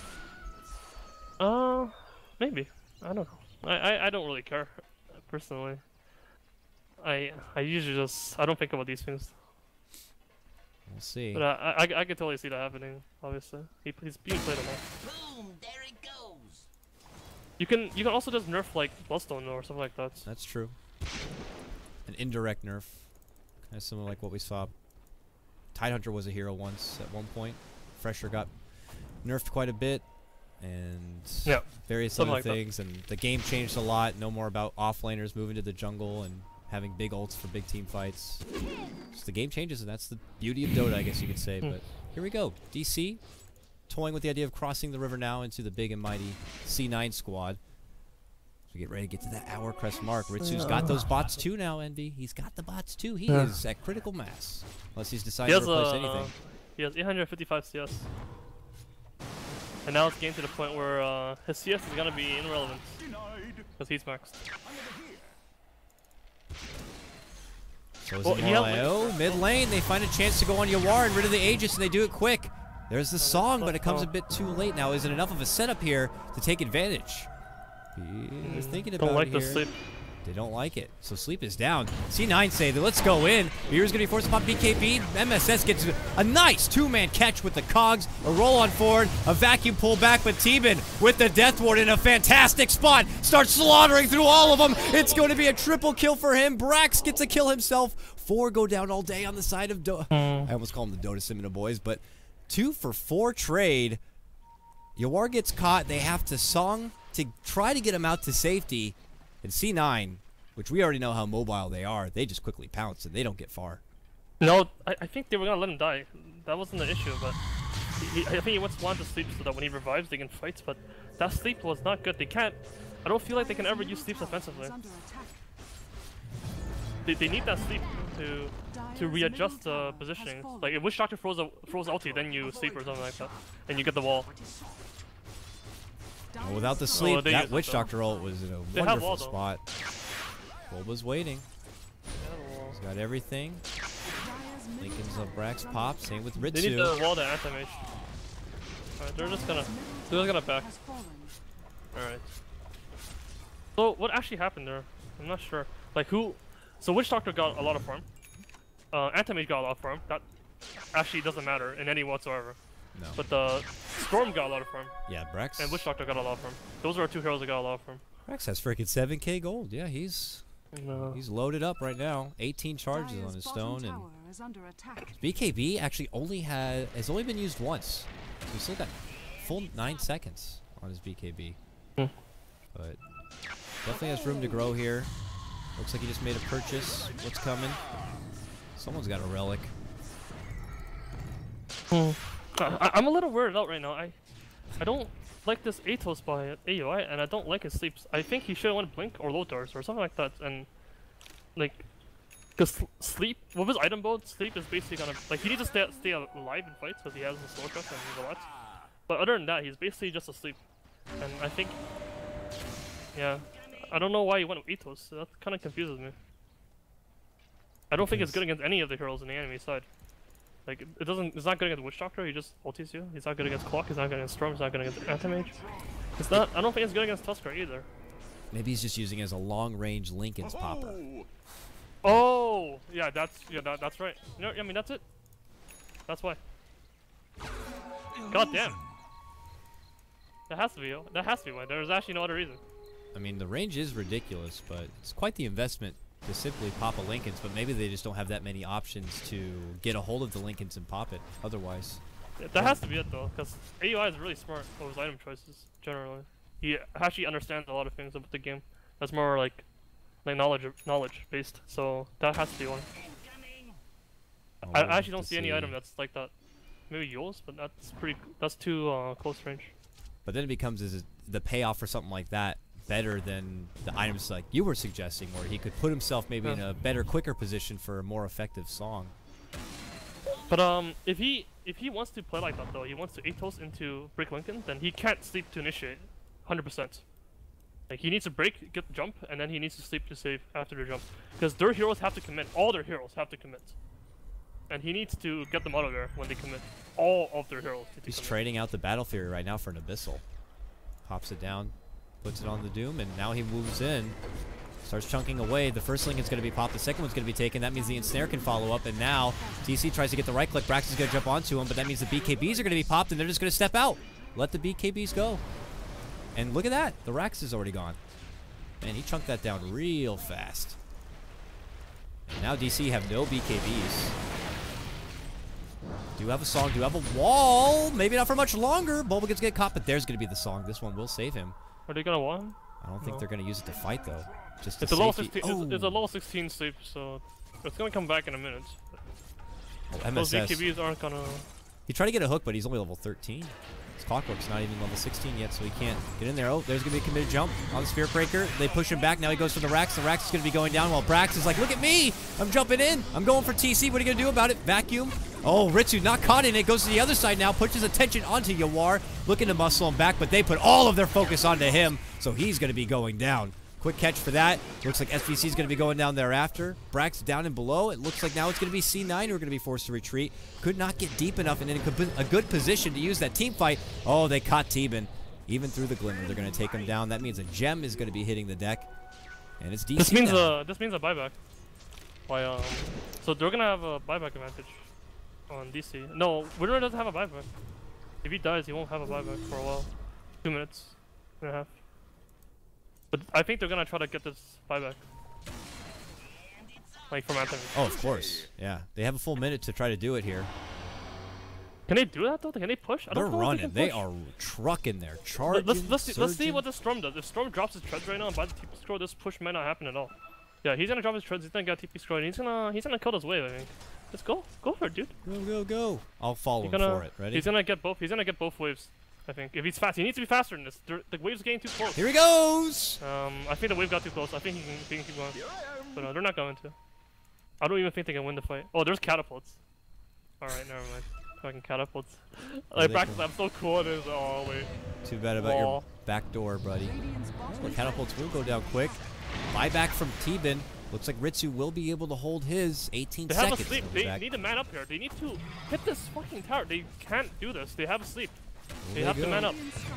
Storm? Maybe. I don't know. I don't really care personally. I usually just I don't think about these things. We'll see. But I could totally see that happening. Obviously, he's being played a lot. Boom! There it goes. You can also just nerf like Bloodstone or something like that. That's true. An indirect nerf, kind of similar like what we saw. Tidehunter was a hero once at one point. Fresher got nerfed quite a bit, and various other like things. And the game changed a lot. No more about offlaners moving to the jungle and having big ults for big team fights. So the game changes, and that's the beauty of Dota, I guess you could say. But here we go. DC toying with the idea of crossing the river now into the big and mighty C9 squad. So we get ready to get to that hour crest mark. Ritsu's got those bots too now, Envy. He's got the bots too. He is at critical mass. Unless he's decided to replace anything. He has 855 CS. And now it's getting to the point where his CS is going to be irrelevant. Because he's maxed. So mid lane, they find a chance to go on Yawar and rid of the Aegis, and they do it quick. There's the song, but it comes a bit too late now. Is it enough of a setup here to take advantage? He's thinking about it here. The sleep. They don't like it. So sleep is down. C9 say that let's go in. Here's going to be forced upon BKB. MSS gets a nice two-man catch with the cogs. A roll on forward. A vacuum pull back. But T-Bin with the Death Ward in a fantastic spot. Starts slaughtering through all of them. It's going to be a triple kill for him. Brax gets a kill himself. 4 go down all day on the side of Dota. I almost call them the Dota Simina boys. But 2 for 4 trade. Yawar gets caught. They have to song to try to get him out to safety. And C9, which we already know how mobile they are, they just quickly pounce and they don't get far. No, I think they were gonna let him die. That wasn't the issue, but I think he wanted to sleep so that when he revives they can fight, but that sleep was not good. They can't, I don't feel like they can ever use sleeps offensively. They need that sleep to readjust the positioning. Like if Witch Doctor froze ulti, then you sleep or something like that, and you get the wall. Well, without the sleep, that Witch Doctor ult was in a wonderful spot. Bulba's waiting. He's got everything. Lincoln's up Brax pop, same with Ritsu. They need the wall to anti-mage. Alright, they're just gonna back. Alright. So what actually happened there? I'm not sure. Like who? So Witch Doctor got a lot of farm. Anti-mage got a lot of farm. That actually doesn't matter in any whatsoever. No. But the Storm got a lot of farm. Yeah, Brax. And Witch Doctor got a lot of farm. Those are our 2 heroes that got a lot of farm. Brax has freaking 7k gold. Yeah, he's loaded up right now. 18 charges on his stone, and BKB actually has only been used once. So he's still got full 9 seconds on his BKB. But definitely has room to grow here. Looks like he just made a purchase. What's coming? Someone's got a relic. I'm a little weirded out right now. I don't like this Atos by AUI, and I don't like his sleeps. I think he should have went Blink or Lotars or something like that, and like, cause sleep with his item build, sleep is basically gonna like he needs to stay alive in fights because he has the slow crest and he's a lot. But other than that, he's basically just asleep, and I think, yeah, I don't know why he went with Atos. So that kind of confuses me. I don't think it's good against any of the heroes on the enemy side. Like it's not good against Witch Doctor. He just ultis you. He's not good against Clock. He's not good against Storm. He's not good against Anti-Mage. It's not. I don't think it's good against Tusker either. Maybe he's just using it as a long-range Lincoln's popper. Oh, yeah, that's right. You know, I mean, that's it. That's why. God damn. That has to be why. There's actually no other reason. I mean, the range is ridiculous, but it's quite the investment to simply pop a Lincoln's, but maybe they just don't have that many options to get a hold of the Lincoln's and pop it otherwise. Yeah, that has to be it, though, because AUI is really smart with his item choices, generally. He actually understands a lot of things about the game. That's more like knowledge based, so that has to be one. I actually don't see any item that's like that. Maybe Yule's, but that's too close range. But then it becomes, is the payoff for something like that better than the items like you were suggesting, where he could put himself maybe in a better, quicker position for a more effective song. But if he wants to play like that though, he wants to 8-toast into break Lincoln, then he can't sleep to initiate, 100%. Like he needs to break, get the jump, and then he needs to sleep to save after the jump, because their heroes have to commit. All their heroes have to commit, and he needs to get them out of there when they commit. All of their heroes. He's trading out the Battle Fury right now for an Abyssal. Pops it down, puts it on the Doom, and now he moves in. Starts chunking away. The first Lincoln's going to be popped. The second one's going to be taken. That means the Ensnare can follow up. And now DC tries to get the right click. Brax is going to jump onto him, but that means the BKBs are going to be popped, and they're just going to step out. Let the BKBs go. And look at that. The Rax is already gone. Man, he chunked that down real fast. And now DC have no BKBs. Do have a song. Do have a wall. Maybe not for much longer. Bulba gets get caught, but there's going to be the song. This one will save him. Are they going to win? I don't think they're going to use it to fight, though. Just it's a level 16. It's a level 16 sleep, so it's gonna come back in a minute. Those BKBs aren't gonna. He tried to get a hook, but he's only level 13. His Clockwork's not even level 16 yet, so he can't get in there. Oh, there's gonna be a committed jump on the Spirit Breaker. They push him back. Now he goes for the Rax. The Rax is gonna be going down while Brax is like, "Look at me! I'm jumping in. I'm going for TC. What are you gonna do about it? Vacuum." Oh, Ritsu not caught in it. Goes to the other side now. Pushes attention onto Yawar, looking to muscle him back, but they put all of their focus onto him, so he's gonna be going down. Quick catch for that. Looks like SVC is going to be going down thereafter. Brax down and below. It looks like now it's going to be C9 who are going to be forced to retreat. Could not get deep enough and in a good position to use that team fight. Oh, they caught Teban. Even through the Glimmer, they're going to take him down. That means a gem is going to be hitting the deck. And it's DC This means now. a buyback. Why, so they're going to have a buyback advantage on DC. No, Winner doesn't have a buyback. If he dies, he won't have a buyback for a while. 2 minutes and a half. But I think they're gonna try to get this buyback. Like from Anthem. Oh, of course. Yeah. They have a full minute to try to do it here. Can they do that though? Can they push? I don't know. They're running. They are trucking there. Charging. Let's see what the Storm does. If Storm drops his treads right now and buys the TP scroll, this push might not happen at all. Yeah, he's gonna drop his treads, he's gonna get TP scroll, and he's gonna kill this wave, I think. Let's go. Go for it, dude. Go, go, go. I'll follow him for it. Ready? He's gonna get both waves. I think if he's fast, he needs to be faster than this. The wave's getting too close. Here he goes. I think the wave got too close. I think he can keep going, but they're not going to. I don't even think they can win the fight. Oh, there's catapults. All right, never mind. Fucking catapults. Like practice, I'm so cool at this. Oh wait. Too bad about your back door, buddy. Oh, the catapults will go down quick. Buyback from Teban. Looks like Ritsu will be able to hold his 18 they seconds. Have a sleep. They need a man up here. They need to hit this fucking tower. They can't do this. They have a sleep. They have to man up.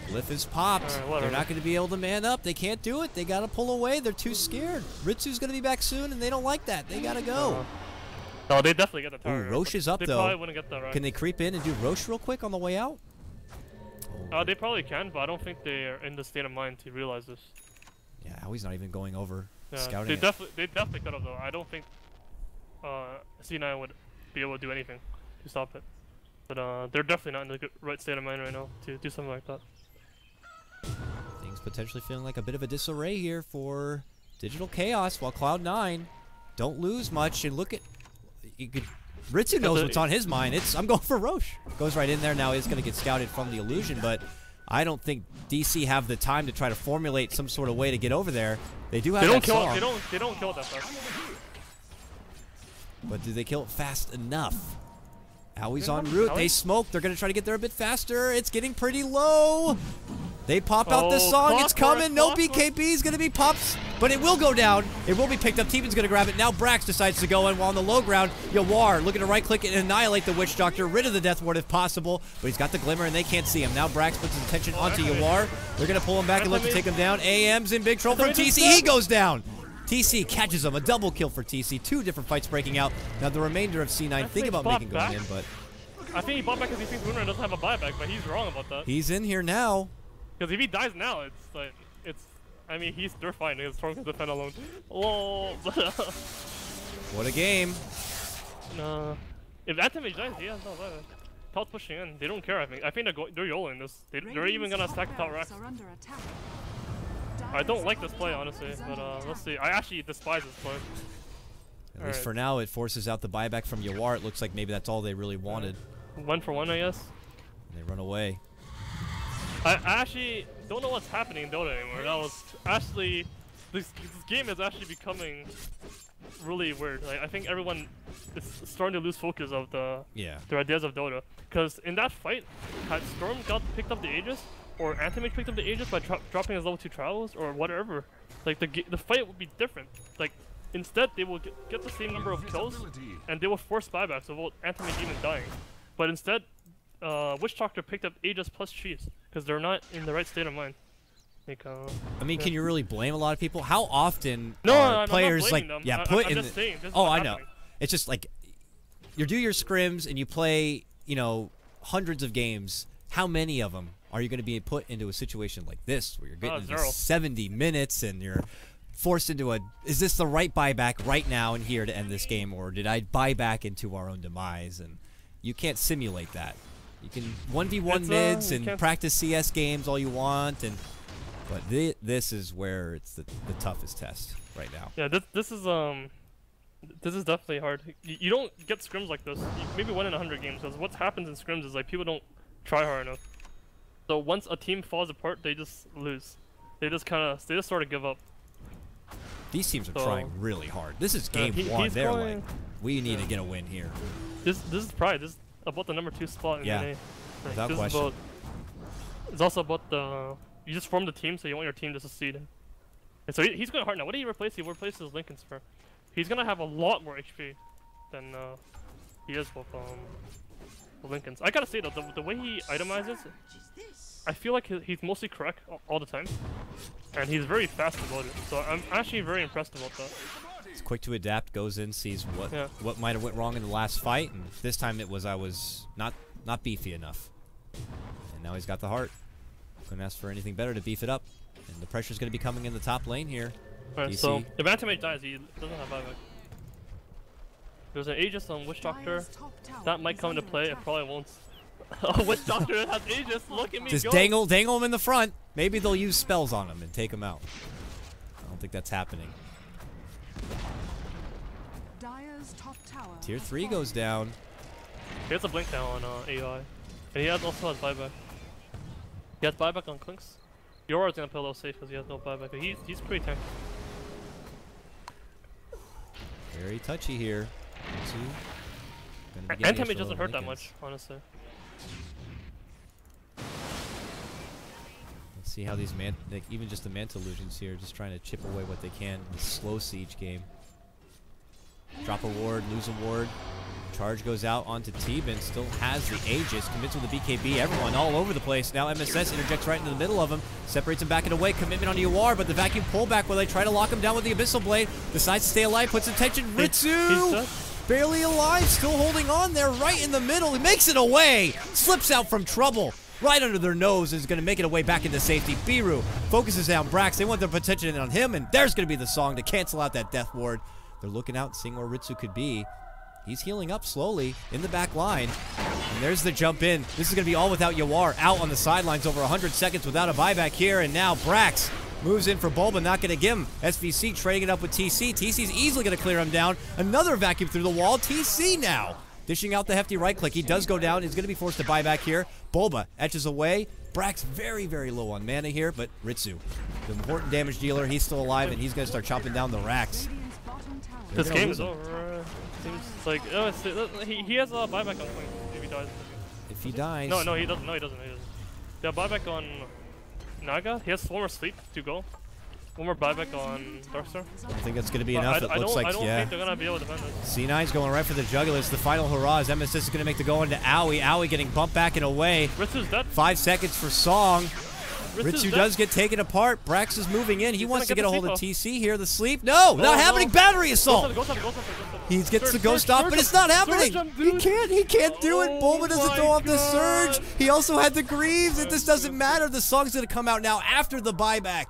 Glyph is popped. Right, they're not going to be able to man up. They can't do it. They got to pull away. They're too scared. Ritsu's going to be back soon, and they don't like that. They got to go. No, they definitely get the tower. Ooh, Roche is up, they though. Probably wouldn't get that right. Can they creep in and do Roche real quick on the way out? They probably can, but I don't think they're in the state of mind to realize this. Yeah, he's not even going over. Yeah, scouting they definitely could have, though. I don't think C9 would be able to do anything to stop it. But they're definitely not in the right state of mind right now to do something like that. Things potentially feeling like a bit of a disarray here for Digital Chaos, while Cloud9 don't lose much. And look at, Ritsu knows what's on his mind. I'm going for Roche. Goes right in there. Now he's going to get scouted from the illusion, but I don't think DC have the time to try to formulate some sort of way to get over there. They do have that song. They don't kill it that fast. But do they kill it fast enough? Howie's en route. They smoke. They're going to try to get there a bit faster. It's getting pretty low. They pop out this song. It's coming. No BKB is going to be popped. but it will go down. It will be picked up. Teeban's going to grab it. Now Brax decides to go in, while on the low ground, Yawar looking to right-click and annihilate the Witch Doctor, rid of the Death Ward if possible, but he's got the Glimmer and they can't see him. Now Brax puts his attention onto Yawar. They're going to pull him back and look to take him down. AM's in big trouble from TC. He goes down. TC catches him. A double kill for TC. 2 different fights breaking out. Now the remainder of C9 think about making going in, but I think he bought back because he thinks Moonrun doesn't have a buyback, but he's wrong about that. he's in here now. Because if he dies now, it's like, I mean, they're fine. His Storm can defend alone. Lol. What a game. No. If Antimage dies, he has no buyback. Top's pushing in. They don't care, I think. I think they're YOLOing this. They're even gonna stack the top racks. I don't like this play, honestly, but let's see. I actually despise this play. At least for now, it forces out the buyback from Yawar. It looks like maybe that's all they really wanted. 1 for 1, I guess. And they run away. I actually don't know what's happening in Dota anymore. That was actually this game is actually becoming really weird. Like, I think everyone is starting to lose focus of their ideas of Dota. Because in that fight, had Storm picked up the Aegis, or Antimage picked up the Aegis by dropping his level 2 travels, or whatever, like the fight would be different. Like instead, they will get the same number of kills, and they will force buybacks without Antimage even dying. But instead, Witch Doctor picked up Aegis plus Cheese because they're not in the right state of mind. Like, I mean, can you really blame a lot of people? How often no, are I'm players not like them. put I'm in? just saying, this is Oh, what's I know. happening. It's just like you do your scrims and you play, you know, hundreds of games. How many of them are you going to be put into a situation like this where you're getting into 70 minutes and you're forced into is this the right buyback right now and here to end this game, or did I buy back into our own demise? And you can't simulate that. You can 1v1 mids and practice CS games all you want, but this is where it's the toughest test right now. Yeah, this is definitely hard. You don't get scrims like this. You maybe 1 in 100 games, because what happens in scrims is like people don't try hard enough. So once a team falls apart, they just lose. They just sort of give up. These teams are trying really hard. This is game 1. They're like, we need to get a win here. This is pride. This is about the number 2 spot in NA. Without question. It's also about you just form the team, so you want your team to succeed. And so he's going hard now. What did he replace? He replaces Lincoln's for. He's gonna have a lot more HP than he is with Lincoln's. I gotta say though, the way he itemizes, I feel like he's mostly correct all the time, and he's very fast about it. So I'm actually very impressed about that. He's quick to adapt, goes in, sees what might have went wrong in the last fight, and this time it was I was not beefy enough, and now he's got the heart. Couldn't ask for anything better to beef it up, and the pressure's going to be coming in the top lane here. Alright, so if Antimage dies, he doesn't have buyback. There's an Aegis on Witch Doctor. That might come into play. It probably won't. Oh, Witch Doctor has Aegis. Look at me just go. dangle him in the front. Maybe they'll use spells on him and take him out. I don't think that's happening. Tier 3 goes down. He has a blink now on AI, and he also has buyback. He has buyback on Clinks. Yora's gonna play a little safe because he has no buyback. But he's pretty tanky. Very touchy here. Antimage doesn't hurt that much, honestly. Let's see how these even just the Manta Illusions here, just trying to chip away what they can in the slow siege game. Drop a ward, lose a ward. Charge goes out onto Teeban, still has the Aegis, commits with the BKB, everyone all over the place. Now MSS interjects right into the middle of him, separates him back and away, commitment on Yawar, but the vacuum pullback while they try to lock him down with the Abyssal Blade, decides to stay alive, puts attention, Ritsu! Barely alive, still holding on there right in the middle, he makes it away! Slips out from trouble, right under their nose, is going to make it away back into safety. Biru focuses down Brax, they want their attention on him, and there's going to be the song to cancel out that death ward. They're looking out, seeing where Ritsu could be. He's healing up slowly in the back line. And there's the jump in. This is going to be all without Yawar out on the sidelines over 100 seconds without a buyback here. And now Brax moves in for Bulba, not going to give him. SVC trading it up with TC. TC's easily going to clear him down. Another vacuum through the wall. TC now dishing out the hefty right click. He does go down. He's going to be forced to buy back here. Bulba etches away. Brax very, very low on mana here, but Ritsu, the important damage dealer, he's still alive, and he's going to start chopping down the racks. This game is over. Seems like he has a buyback on point if he dies. If he dies. No, he doesn't. No, he doesn't. He has buyback on Naga. He has former sleep to go. One more buyback on Darkstar. I think that's going to be But enough. It looks like, I don't yeah. think they're gonna be able to defend it. C9's going right for the jugular. It's the final hurrah as MSS is going to make the go into Owie. Owie getting bumped back and away. Ritsu's dead. 5 seconds for Song. Ritsu's Ritsu dead. does get taken apart. Brax is moving in. He He's wants to gonna get a get hold the of sleep TC here. The sleep. No, not happening. no. Battery assault. Go stop. He gets the Surge, ghost surge, off, surge but it's him. not happening. Surge him, He dude. can't do it. Bulma doesn't my throw off the God. surge. He also had the Greaves, and this doesn't matter. The song's going to come out now after the buyback.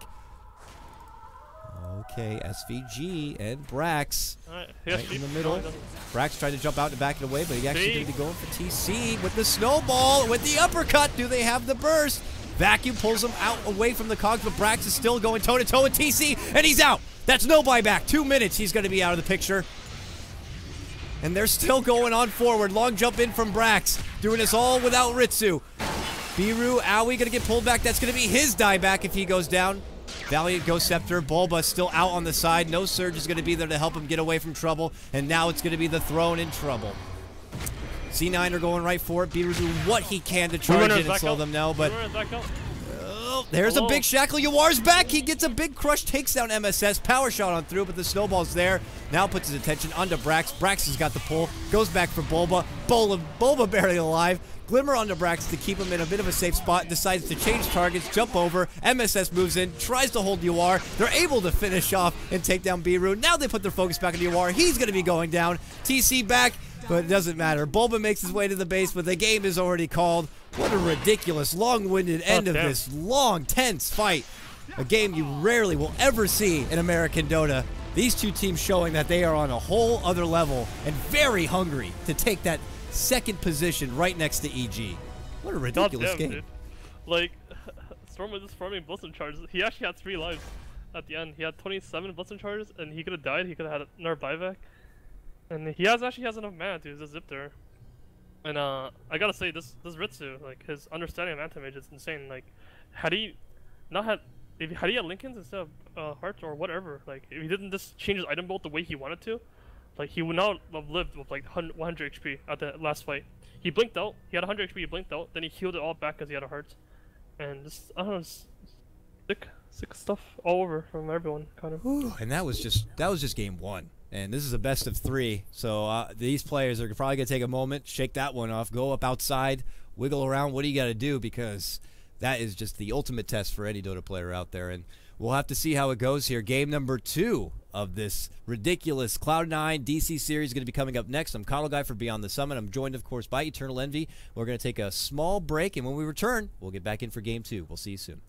Okay, SVG and Brax Alright, right in the middle. No, Brax tried to jump out and back it away, but he actually going to be going for TC with the snowball, with the uppercut. Do they have the burst? Vacuum pulls him out away from the cogs, but Brax is still going toe-to-toe with TC, and he's out. That's no buyback. 2 minutes, he's going to be out of the picture. And they're still going on forward. Long jump in from Brax, doing this all without Ritsu. Biru, Owie going to get pulled back. That's going to be his dieback if he goes down. Valiant Ghost Scepter, Bulba still out on the side. No Surge is going to be there to help him get away from trouble. And now it's going to be the Throne in trouble. C9 are going right for it. Biru doing what he can to charge in and slow them now, but oh, there's a big shackle. Yawar's back. He gets a big crush, takes down MSS. Power shot on through, but the snowball's there. Now puts his attention onto Brax. Brax has got the pull. Goes back for Bulba. Bulba barely alive. Glimmer onto Brax to keep him in a bit of a safe spot. Decides to change targets, jump over. MSS moves in, tries to hold Yawar. They're able to finish off and take down Biru. Now they put their focus back on Yawar. He's going to be going down. TC back, but it doesn't matter. Bulba makes his way to the base, but the game is already called. What a ridiculous, long-winded end of this long, tense fight. A game you rarely will ever see in American Dota. These two teams showing that they are on a whole other level and very hungry to take that second position right next to EG. What a ridiculous game. Dude. Like, Storm was just farming Blossom charges. He actually had 3 lives at the end. He had 27 Blossom charges, and he could have died. He could have had another buyback. And he actually has enough mana to just zip there. And I gotta say, this Ritsu, like, his understanding of anti-mage is insane. Like, had he had Lincolns instead of Hearts or whatever, like, if he didn't just change his item bolt the way he wanted to, like, he would not have lived with like 100 HP at the last fight. He blinked out. He had 100 HP. He blinked out. Then he healed it all back because he had a heart. And just, I don't know, sick stuff all over from everyone, kind of. And that was just game 1. And this is a best of 3. So these players are probably gonna take a moment, shake that one off, go up outside, wiggle around. What do you got to do? Because that is just the ultimate test for any Dota player out there. And we'll have to see how it goes here. Game number 2 of this ridiculous Cloud9 DC series is going to be coming up next. I'm Coddle Guy for Beyond the Summit. I'm joined, of course, by Eternal Envy. We're going to take a small break, and when we return, we'll get back in for Game 2. We'll see you soon.